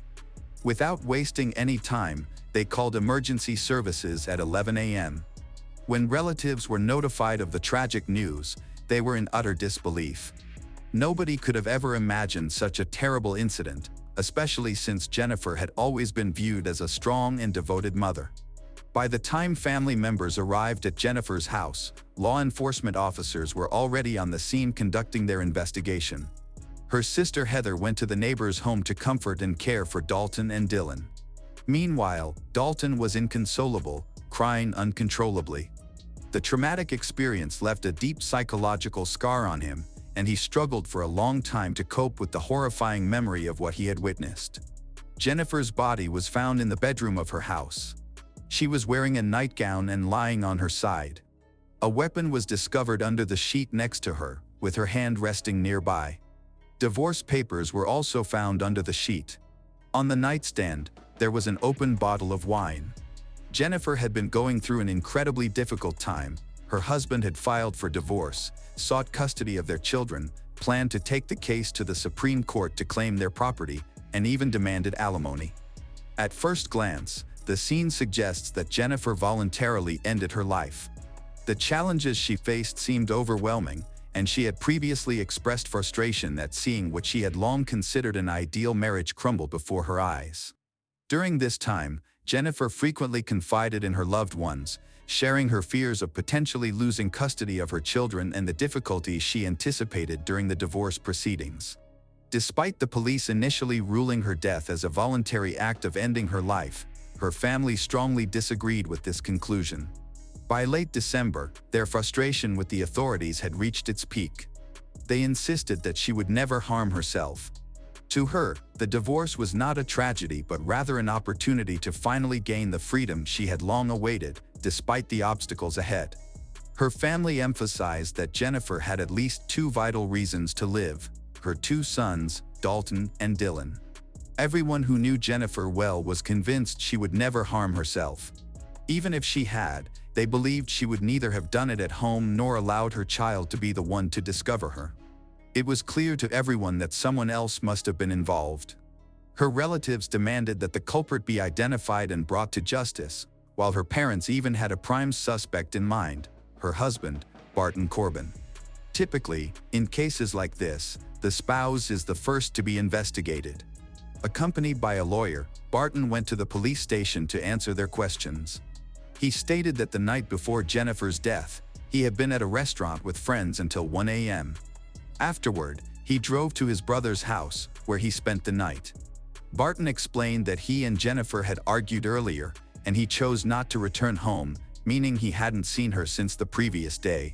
Without wasting any time, they called emergency services at 11 a.m. When relatives were notified of the tragic news, they were in utter disbelief. Nobody could have ever imagined such a terrible incident, especially since Jennifer had always been viewed as a strong and devoted mother. By the time family members arrived at Jennifer's house, law enforcement officers were already on the scene conducting their investigation. Her sister Heather went to the neighbor's home to comfort and care for Dalton and Dylan. Meanwhile, Dalton was inconsolable, crying uncontrollably. The traumatic experience left a deep psychological scar on him, and he struggled for a long time to cope with the horrifying memory of what he had witnessed. Jennifer's body was found in the bedroom of her house. She was wearing a nightgown and lying on her side. A weapon was discovered under the sheet next to her, with her hand resting nearby. Divorce papers were also found under the sheet. On the nightstand, there was an open bottle of wine. Jennifer had been going through an incredibly difficult time. Her husband had filed for divorce, sought custody of their children, planned to take the case to the Supreme Court to claim their property, and even demanded alimony. At first glance, the scene suggests that Jennifer voluntarily ended her life. The challenges she faced seemed overwhelming, and she had previously expressed frustration at seeing what she had long considered an ideal marriage crumble before her eyes. During this time, Jennifer frequently confided in her loved ones, sharing her fears of potentially losing custody of her children and the difficulties she anticipated during the divorce proceedings. Despite the police initially ruling her death as a voluntary act of ending her life, her family strongly disagreed with this conclusion. By late December, their frustration with the authorities had reached its peak. They insisted that she would never harm herself. To her, the divorce was not a tragedy but rather an opportunity to finally gain the freedom she had long awaited, despite the obstacles ahead. Her family emphasized that Jennifer had at least 2 vital reasons to live: her 2 sons, Dalton and Dylan. Everyone who knew Jennifer well was convinced she would never harm herself. Even if she had, they believed she would neither have done it at home nor allowed her child to be the one to discover her. It was clear to everyone that someone else must have been involved. Her relatives demanded that the culprit be identified and brought to justice, while her parents even had a prime suspect in mind: her husband, Barton Corbin. Typically, in cases like this, the spouse is the first to be investigated. Accompanied by a lawyer, Barton went to the police station to answer their questions. He stated that the night before Jennifer's death, he had been at a restaurant with friends until 1 a.m. Afterward, he drove to his brother's house, where he spent the night. Barton explained that he and Jennifer had argued earlier, and he chose not to return home, meaning he hadn't seen her since the previous day.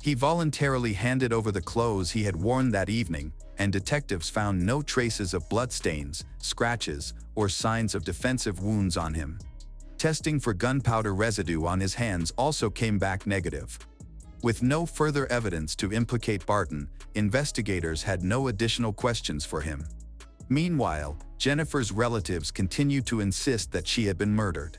He voluntarily handed over the clothes he had worn that evening, and detectives found no traces of bloodstains, scratches, or signs of defensive wounds on him. Testing for gunpowder residue on his hands also came back negative. With no further evidence to implicate Barton, investigators had no additional questions for him. Meanwhile, Jennifer's relatives continued to insist that she had been murdered.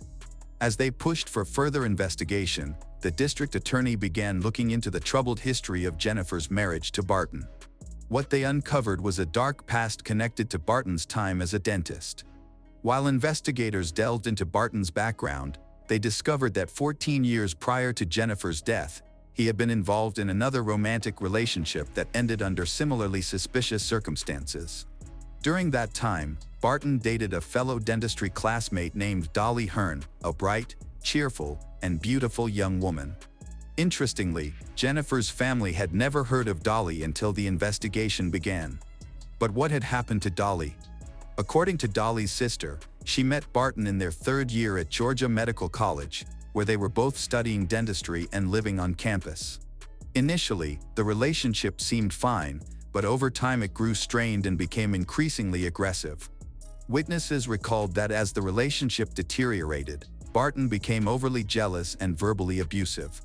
As they pushed for further investigation, the district attorney began looking into the troubled history of Jennifer's marriage to Barton. What they uncovered was a dark past connected to Barton's time as a dentist. While investigators delved into Barton's background, they discovered that 14 years prior to Jennifer's death, he had been involved in another romantic relationship that ended under similarly suspicious circumstances. During that time, Barton dated a fellow dentistry classmate named Dolly Hearn, a bright, cheerful, and beautiful young woman. Interestingly, Jennifer's family had never heard of Dolly until the investigation began. But what had happened to Dolly? According to Dolly's sister, she met Barton in their third year at Georgia Medical College, where they were both studying dentistry and living on campus. Initially, the relationship seemed fine, but over time it grew strained and became increasingly aggressive. Witnesses recalled that as the relationship deteriorated, Barton became overly jealous and verbally abusive.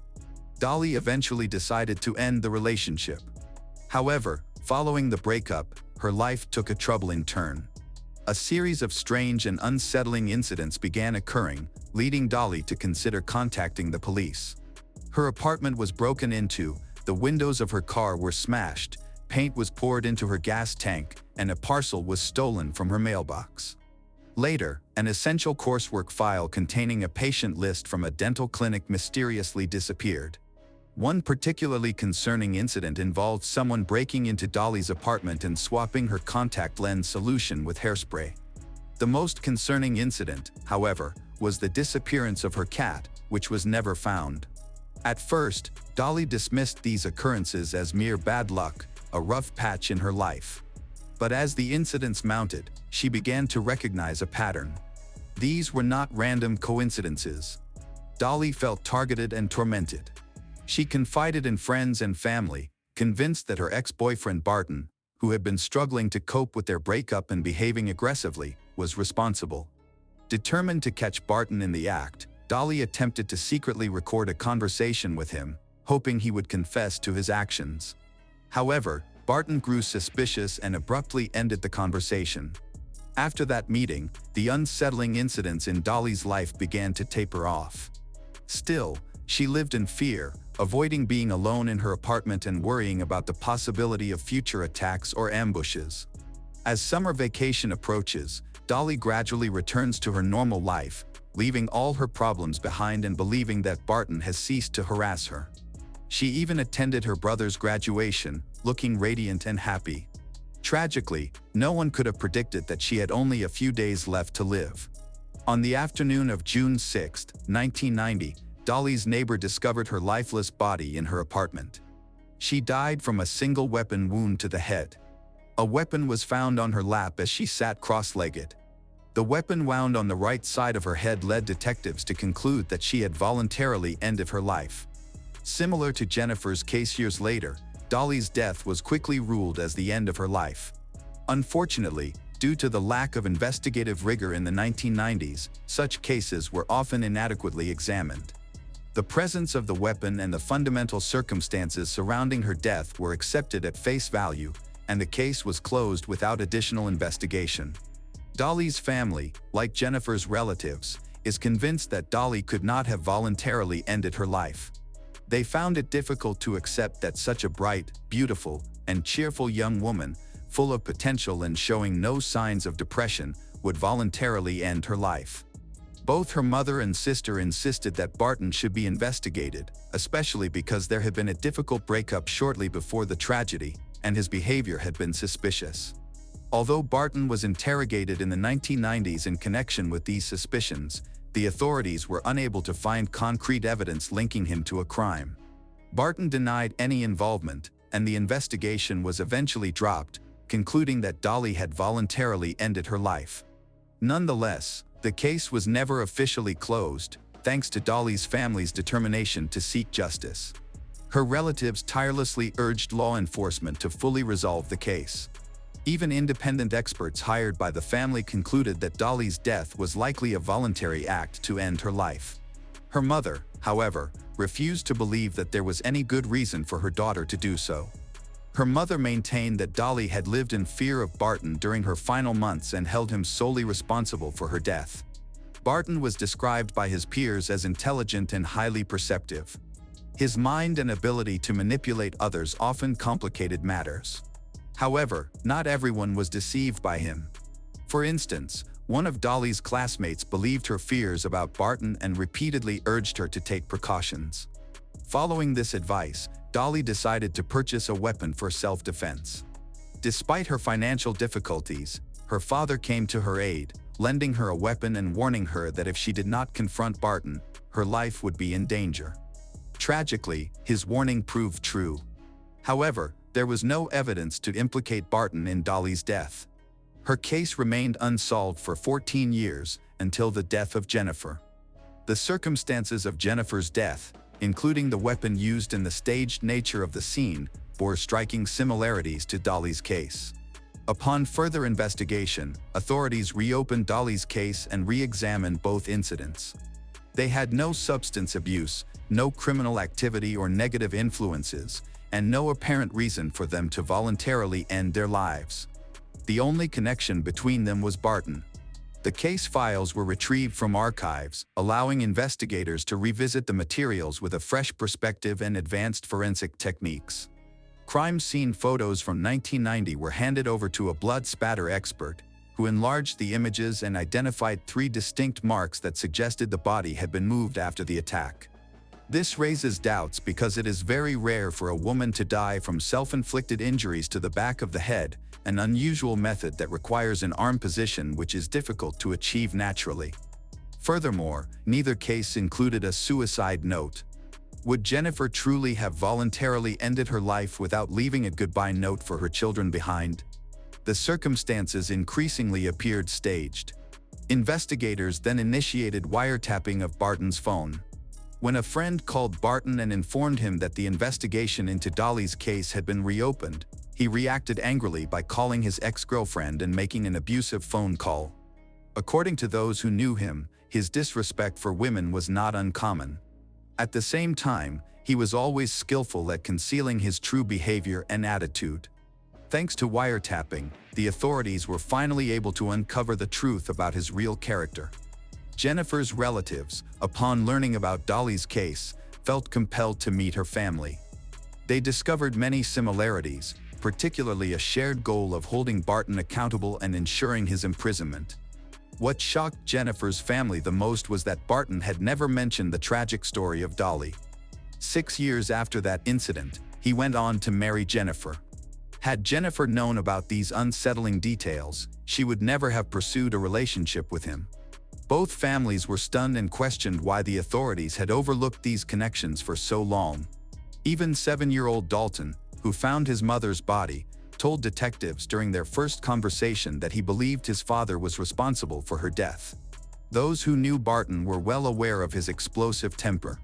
Dolly eventually decided to end the relationship. However, following the breakup, her life took a troubling turn. A series of strange and unsettling incidents began occurring, leading Dolly to consider contacting the police. Her apartment was broken into, the windows of her car were smashed, paint was poured into her gas tank, and a parcel was stolen from her mailbox. Later, an essential coursework file containing a patient list from a dental clinic mysteriously disappeared. One particularly concerning incident involved someone breaking into Dolly's apartment and swapping her contact lens solution with hairspray. The most concerning incident, however, was the disappearance of her cat, which was never found. At first, Dolly dismissed these occurrences as mere bad luck, a rough patch in her life. But as the incidents mounted, she began to recognize a pattern. These were not random coincidences. Dolly felt targeted and tormented. She confided in friends and family, convinced that her ex-boyfriend Barton, who had been struggling to cope with their breakup and behaving aggressively, was responsible. Determined to catch Barton in the act, Dolly attempted to secretly record a conversation with him, hoping he would confess to his actions. However, Barton grew suspicious and abruptly ended the conversation. After that meeting, the unsettling incidents in Dolly's life began to taper off. Still, she lived in fear, avoiding being alone in her apartment and worrying about the possibility of future attacks or ambushes. As summer vacation approaches, Dolly gradually returns to her normal life, leaving all her problems behind and believing that Barton has ceased to harass her. She even attended her brother's graduation, looking radiant and happy. Tragically, no one could have predicted that she had only a few days left to live. On the afternoon of June 6, 1990, Dolly's neighbor discovered her lifeless body in her apartment. She died from a single weapon wound to the head. A weapon was found on her lap as she sat cross-legged. The weapon wound on the right side of her head led detectives to conclude that she had voluntarily ended her life. Similar to Jennifer's case years later, Dolly's death was quickly ruled as the end of her life. Unfortunately, due to the lack of investigative rigor in the 1990s, such cases were often inadequately examined. The presence of the weapon and the fundamental circumstances surrounding her death were accepted at face value, and the case was closed without additional investigation. Dolly's family, like Jennifer's relatives, is convinced that Dolly could not have voluntarily ended her life. They found it difficult to accept that such a bright, beautiful, and cheerful young woman, full of potential and showing no signs of depression, would voluntarily end her life. Both her mother and sister insisted that Barton should be investigated, especially because there had been a difficult breakup shortly before the tragedy, and his behavior had been suspicious. Although Barton was interrogated in the 1990s in connection with these suspicions, the authorities were unable to find concrete evidence linking him to a crime. Barton denied any involvement, and the investigation was eventually dropped, concluding that Dolly had voluntarily ended her life. Nonetheless, the case was never officially closed, thanks to Dolly's family's determination to seek justice. Her relatives tirelessly urged law enforcement to fully resolve the case. Even independent experts hired by the family concluded that Dolly's death was likely a voluntary act to end her life. Her mother, however, refused to believe that there was any good reason for her daughter to do so. Her mother maintained that Dolly had lived in fear of Barton during her final months and held him solely responsible for her death. Barton was described by his peers as intelligent and highly perceptive. His mind and ability to manipulate others often complicated matters. However, not everyone was deceived by him. For instance, one of Dolly's classmates believed her fears about Barton and repeatedly urged her to take precautions. Following this advice, Dolly decided to purchase a weapon for self-defense. Despite her financial difficulties, her father came to her aid, lending her a weapon and warning her that if she did not confront Barton, her life would be in danger. Tragically, his warning proved true. However, there was no evidence to implicate Barton in Dolly's death. Her case remained unsolved for 14 years, until the death of Jennifer. The circumstances of Jennifer's death, including the weapon used and the staged nature of the scene, bore striking similarities to Dolly's case. Upon further investigation, authorities reopened Dolly's case and re-examined both incidents. They had no substance abuse, no criminal activity or negative influences, and no apparent reason for them to voluntarily end their lives. The only connection between them was Barton. The case files were retrieved from archives, allowing investigators to revisit the materials with a fresh perspective and advanced forensic techniques. Crime scene photos from 1990 were handed over to a blood spatter expert, who enlarged the images and identified 3 distinct marks that suggested the body had been moved after the attack. This raises doubts because it is very rare for a woman to die from self-inflicted injuries to the back of the head, an unusual method that requires an arm position which is difficult to achieve naturally. Furthermore, neither case included a suicide note. Would Jennifer truly have voluntarily ended her life without leaving a goodbye note for her children behind? The circumstances increasingly appeared staged. Investigators then initiated wiretapping of Barton's phone. When a friend called Barton and informed him that the investigation into Dolly's case had been reopened, he reacted angrily by calling his ex-girlfriend and making an abusive phone call. According to those who knew him, his disrespect for women was not uncommon. At the same time, he was always skillful at concealing his true behavior and attitude. Thanks to wiretapping, the authorities were finally able to uncover the truth about his real character. Jennifer's relatives, upon learning about Dolly's case, felt compelled to meet her family. They discovered many similarities, particularly a shared goal of holding Barton accountable and ensuring his imprisonment. What shocked Jennifer's family the most was that Barton had never mentioned the tragic story of Dolly. 6 years after that incident, he went on to marry Jennifer. Had Jennifer known about these unsettling details, she would never have pursued a relationship with him. Both families were stunned and questioned why the authorities had overlooked these connections for so long. Even 7-year-old Dalton, who found his mother's body, told detectives during their first conversation that he believed his father was responsible for her death. Those who knew Barton were well aware of his explosive temper.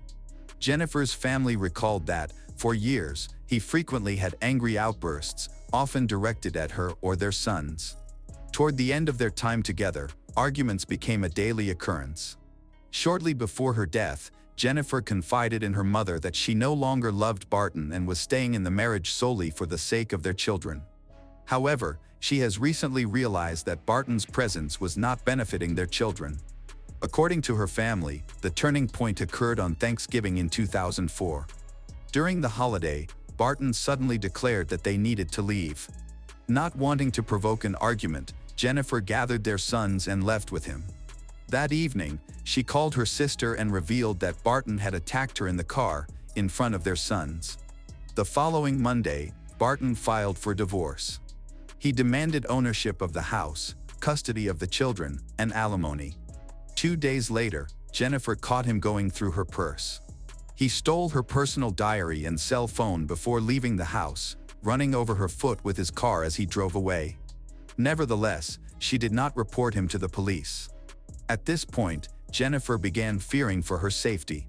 Jennifer's family recalled that, for years, he frequently had angry outbursts, often directed at her or their sons. Toward the end of their time together, arguments became a daily occurrence. Shortly before her death, Jennifer confided in her mother that she no longer loved Barton and was staying in the marriage solely for the sake of their children. However, she has recently realized that Barton's presence was not benefiting their children. According to her family, the turning point occurred on Thanksgiving in 2004. During the holiday, Barton suddenly declared that they needed to leave. Not wanting to provoke an argument, Jennifer gathered their sons and left with him. That evening, she called her sister and revealed that Barton had attacked her in the car, in front of their sons. The following Monday, Barton filed for divorce. He demanded ownership of the house, custody of the children, and alimony. 2 days later, Jennifer caught him going through her purse. He stole her personal diary and cell phone before leaving the house, running over her foot with his car as he drove away. Nevertheless, she did not report him to the police. At this point, Jennifer began fearing for her safety.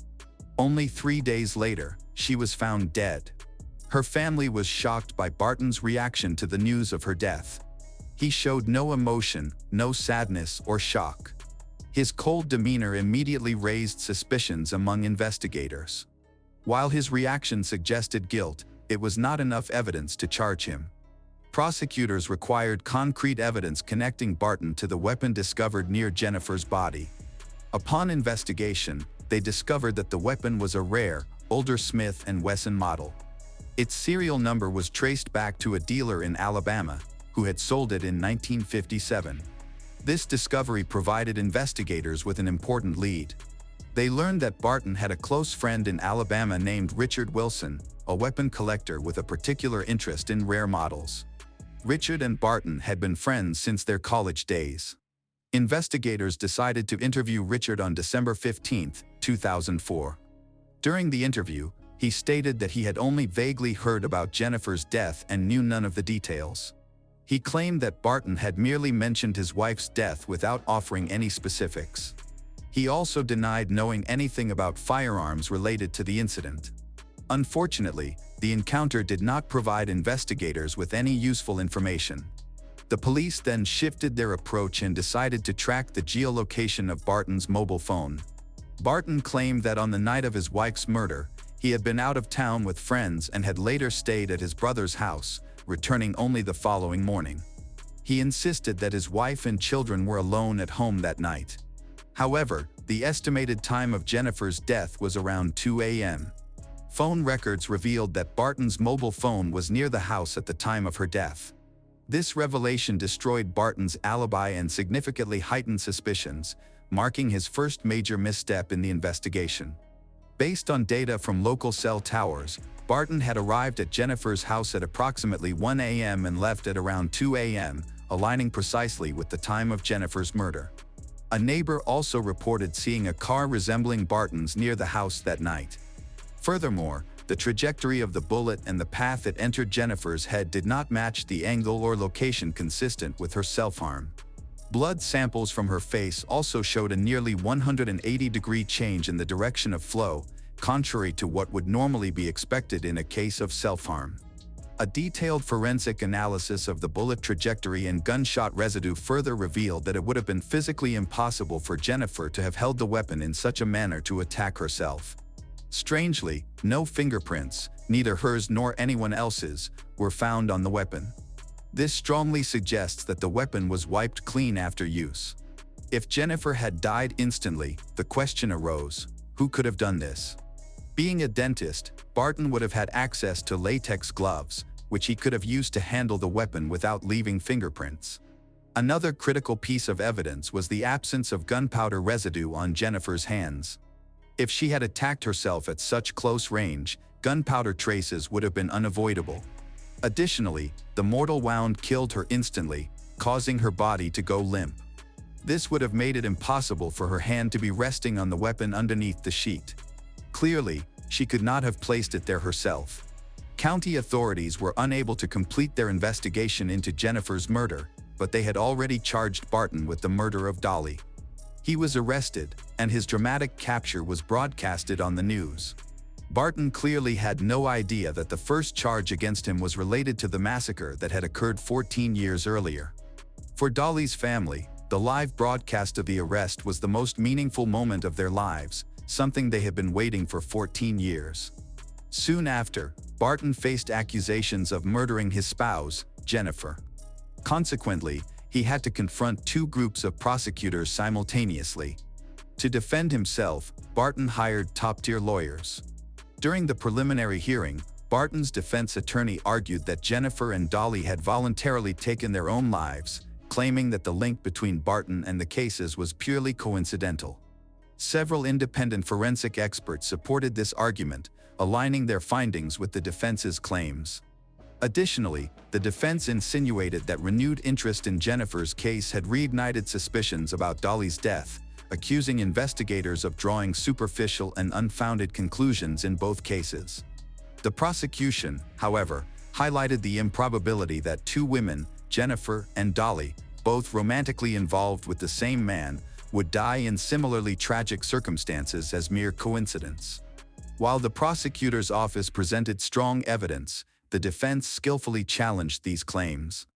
Only 3 days later, she was found dead. Her family was shocked by Barton's reaction to the news of her death. He showed no emotion, no sadness or shock. His cold demeanor immediately raised suspicions among investigators. While his reaction suggested guilt, it was not enough evidence to charge him. Prosecutors required concrete evidence connecting Barton to the weapon discovered near Jennifer's body. Upon investigation, they discovered that the weapon was a rare, older Smith & Wesson model. Its serial number was traced back to a dealer in Alabama, who had sold it in 1957. This discovery provided investigators with an important lead. They learned that Barton had a close friend in Alabama named Richard Wilson, a weapon collector with a particular interest in rare models. Richard and Barton had been friends since their college days. Investigators decided to interview Richard on December 15, 2004. During the interview, he stated that he had only vaguely heard about Jennifer's death and knew none of the details. He claimed that Barton had merely mentioned his wife's death without offering any specifics. He also denied knowing anything about firearms related to the incident. Unfortunately, the encounter did not provide investigators with any useful information. The police then shifted their approach and decided to track the geolocation of Barton's mobile phone. Barton claimed that on the night of his wife's murder, he had been out of town with friends and had later stayed at his brother's house, returning only the following morning. He insisted that his wife and children were alone at home that night. However, the estimated time of Jennifer's death was around 2 a.m. Phone records revealed that Barton's mobile phone was near the house at the time of her death. This revelation destroyed Barton's alibi and significantly heightened suspicions, marking his first major misstep in the investigation. Based on data from local cell towers, Barton had arrived at Jennifer's house at approximately 1 a.m. and left at around 2 a.m., aligning precisely with the time of Jennifer's murder. A neighbor also reported seeing a car resembling Barton's near the house that night. Furthermore, the trajectory of the bullet and the path it entered Jennifer's head did not match the angle or location consistent with her self-harm. Blood samples from her face also showed a nearly 180-degree change in the direction of flow, contrary to what would normally be expected in a case of self-harm. A detailed forensic analysis of the bullet trajectory and gunshot residue further revealed that it would have been physically impossible for Jennifer to have held the weapon in such a manner to attack herself. Strangely, no fingerprints, neither hers nor anyone else's, were found on the weapon. This strongly suggests that the weapon was wiped clean after use. If Jennifer had died instantly, the question arose, who could have done this? Being a dentist, Barton would have had access to latex gloves, which he could have used to handle the weapon without leaving fingerprints. Another critical piece of evidence was the absence of gunpowder residue on Jennifer's hands. If she had attacked herself at such close range, gunpowder traces would have been unavoidable. Additionally, the mortal wound killed her instantly, causing her body to go limp. This would have made it impossible for her hand to be resting on the weapon underneath the sheet. Clearly, she could not have placed it there herself. County authorities were unable to complete their investigation into Jennifer's murder, but they had already charged Barton with the murder of Dolly. He was arrested, and his dramatic capture was broadcasted on the news. Barton clearly had no idea that the first charge against him was related to the massacre that had occurred 14 years earlier. For Dolly's family, the live broadcast of the arrest was the most meaningful moment of their lives, something they had been waiting for 14 years. Soon after, Barton faced accusations of murdering his spouse, Jennifer. Consequently, he had to confront two groups of prosecutors simultaneously. To defend himself, Barton hired top-tier lawyers. During the preliminary hearing, Barton's defense attorney argued that Jennifer and Dolly had voluntarily taken their own lives, claiming that the link between Barton and the cases was purely coincidental. Several independent forensic experts supported this argument, aligning their findings with the defense's claims. Additionally, the defense insinuated that renewed interest in Jennifer's case had reignited suspicions about Dolly's death, accusing investigators of drawing superficial and unfounded conclusions in both cases. The prosecution, however, highlighted the improbability that two women, Jennifer and Dolly, both romantically involved with the same man, would die in similarly tragic circumstances as mere coincidence. While the prosecutor's office presented strong evidence, the defense skillfully challenged these claims.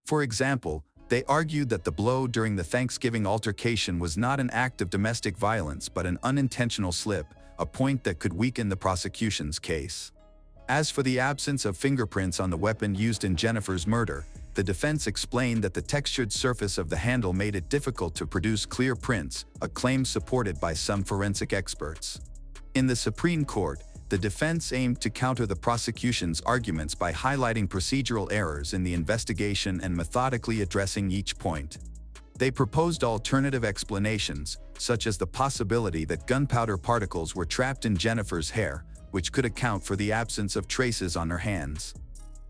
For example, they argued that the blow during the Thanksgiving altercation was not an act of domestic violence but an unintentional slip, a point that could weaken the prosecution's case. As for the absence of fingerprints on the weapon used in Jennifer's murder, the defense explained that the textured surface of the handle made it difficult to produce clear prints, a claim supported by some forensic experts. In the Supreme Court, the defense aimed to counter the prosecution's arguments by highlighting procedural errors in the investigation and methodically addressing each point. They proposed alternative explanations, such as the possibility that gunpowder particles were trapped in Jennifer's hair, which could account for the absence of traces on her hands.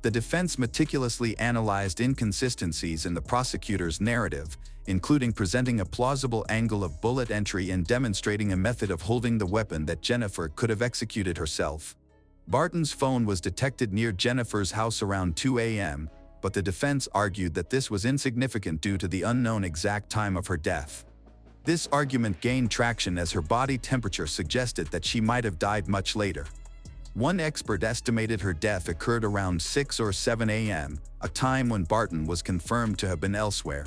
The defense meticulously analyzed inconsistencies in the prosecutor's narrative, including presenting a plausible angle of bullet entry and demonstrating a method of holding the weapon that Jennifer could have executed herself. Barton's phone was detected near Jennifer's house around 2 a.m., but the defense argued that this was insignificant due to the unknown exact time of her death. This argument gained traction as her body temperature suggested that she might have died much later. One expert estimated her death occurred around 6 or 7 a.m., a time when Barton was confirmed to have been elsewhere.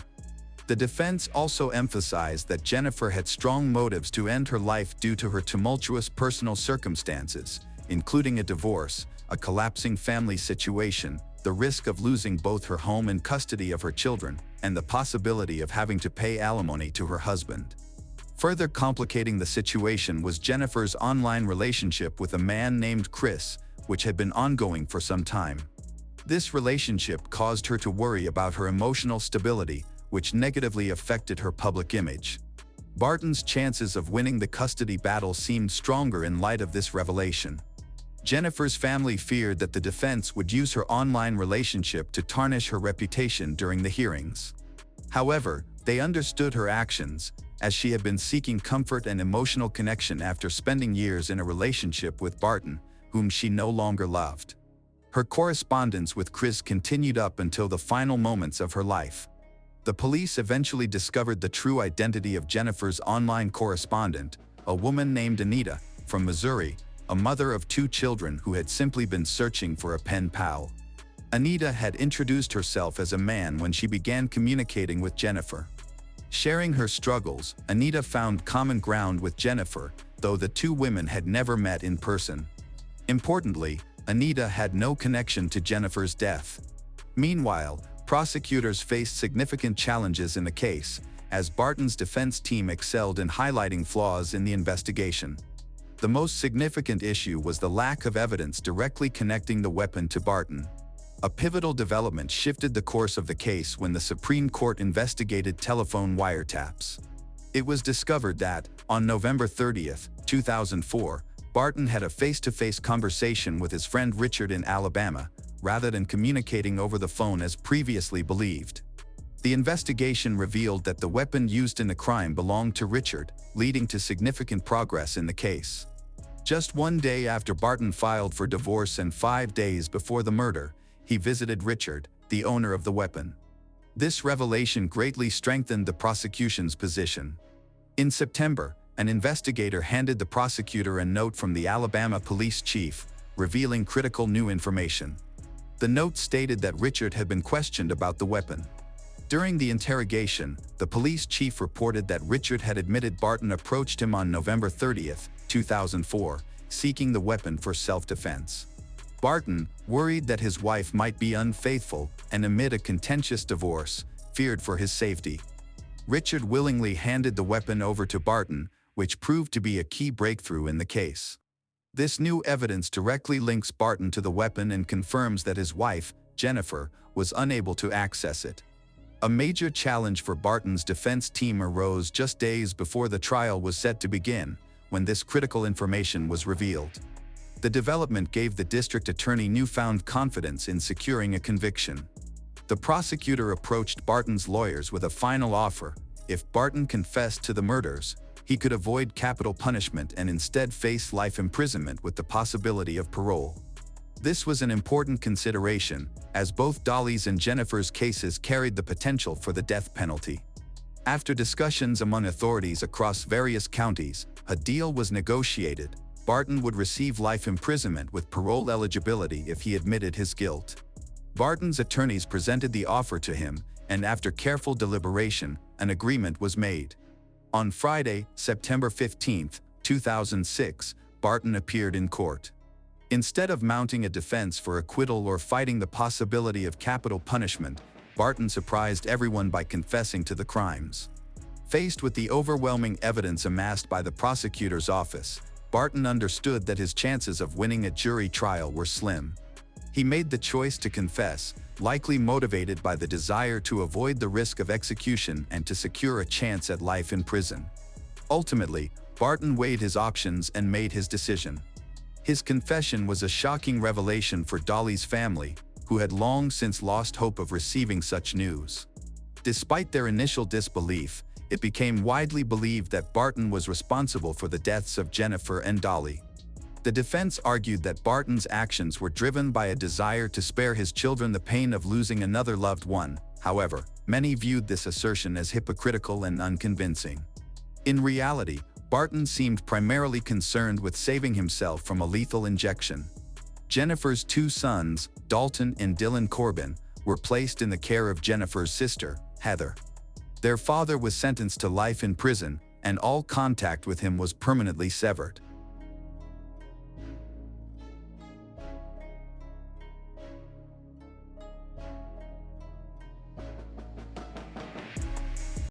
The defense also emphasized that Jennifer had strong motives to end her life due to her tumultuous personal circumstances, including a divorce, a collapsing family situation, the risk of losing both her home and custody of her children, and the possibility of having to pay alimony to her husband. Further complicating the situation was Jennifer's online relationship with a man named Chris, which had been ongoing for some time. This relationship caused her to worry about her emotional stability, which negatively affected her public image. Barton's chances of winning the custody battle seemed stronger in light of this revelation. Jennifer's family feared that the defense would use her online relationship to tarnish her reputation during the hearings. However, they understood her actions, as she had been seeking comfort and emotional connection after spending years in a relationship with Barton, whom she no longer loved. Her correspondence with Chris continued up until the final moments of her life. The police eventually discovered the true identity of Jennifer's online correspondent, a woman named Anita, from Missouri, a mother of 2 children who had simply been searching for a pen pal. Anita had introduced herself as a man when she began communicating with Jennifer. Sharing her struggles, Anita found common ground with Jennifer, though the 2 women had never met in person. Importantly, Anita had no connection to Jennifer's death. Meanwhile, prosecutors faced significant challenges in the case, as Barton's defense team excelled in highlighting flaws in the investigation. The most significant issue was the lack of evidence directly connecting the weapon to Barton. A pivotal development shifted the course of the case when the Supreme Court investigated telephone wiretaps. It was discovered that, on November 30, 2004, Barton had a face-to-face conversation with his friend Richard in Alabama, rather than communicating over the phone as previously believed. The investigation revealed that the weapon used in the crime belonged to Richard, leading to significant progress in the case. Just 1 day after Barton filed for divorce and 5 days before the murder, he visited Richard, the owner of the weapon. This revelation greatly strengthened the prosecution's position. In September, an investigator handed the prosecutor a note from the Alabama police chief, revealing critical new information. The note stated that Richard had been questioned about the weapon. During the interrogation, the police chief reported that Richard had admitted Barton approached him on November 30, 2004, seeking the weapon for self-defense. Barton, worried that his wife might be unfaithful and amid a contentious divorce, feared for his safety. Richard willingly handed the weapon over to Barton, which proved to be a key breakthrough in the case. This new evidence directly links Barton to the weapon and confirms that his wife, Jennifer, was unable to access it. A major challenge for Barton's defense team arose just days before the trial was set to begin, when this critical information was revealed. The development gave the district attorney newfound confidence in securing a conviction. The prosecutor approached Barton's lawyers with a final offer. If Barton confessed to the murders, he could avoid capital punishment and instead face life imprisonment with the possibility of parole. This was an important consideration, as both Dolly's and Jennifer's cases carried the potential for the death penalty. After discussions among authorities across various counties, a deal was negotiated. Barton would receive life imprisonment with parole eligibility if he admitted his guilt. Barton's attorneys presented the offer to him, and after careful deliberation, an agreement was made. On Friday, September 15, 2006, Barton appeared in court. Instead of mounting a defense for acquittal or fighting the possibility of capital punishment, Barton surprised everyone by confessing to the crimes. Faced with the overwhelming evidence amassed by the prosecutor's office, Barton understood that his chances of winning a jury trial were slim. He made the choice to confess, likely motivated by the desire to avoid the risk of execution and to secure a chance at life in prison. Ultimately, Barton weighed his options and made his decision. His confession was a shocking revelation for Dolly's family, who had long since lost hope of receiving such news. Despite their initial disbelief, it became widely believed that Barton was responsible for the deaths of Jennifer and Dolly. The defense argued that Barton's actions were driven by a desire to spare his children the pain of losing another loved one. However, many viewed this assertion as hypocritical and unconvincing. In reality, Barton seemed primarily concerned with saving himself from a lethal injection. Jennifer's two sons, Dalton and Dylan Corbin, were placed in the care of Jennifer's sister, Heather. Their father was sentenced to life in prison, and all contact with him was permanently severed.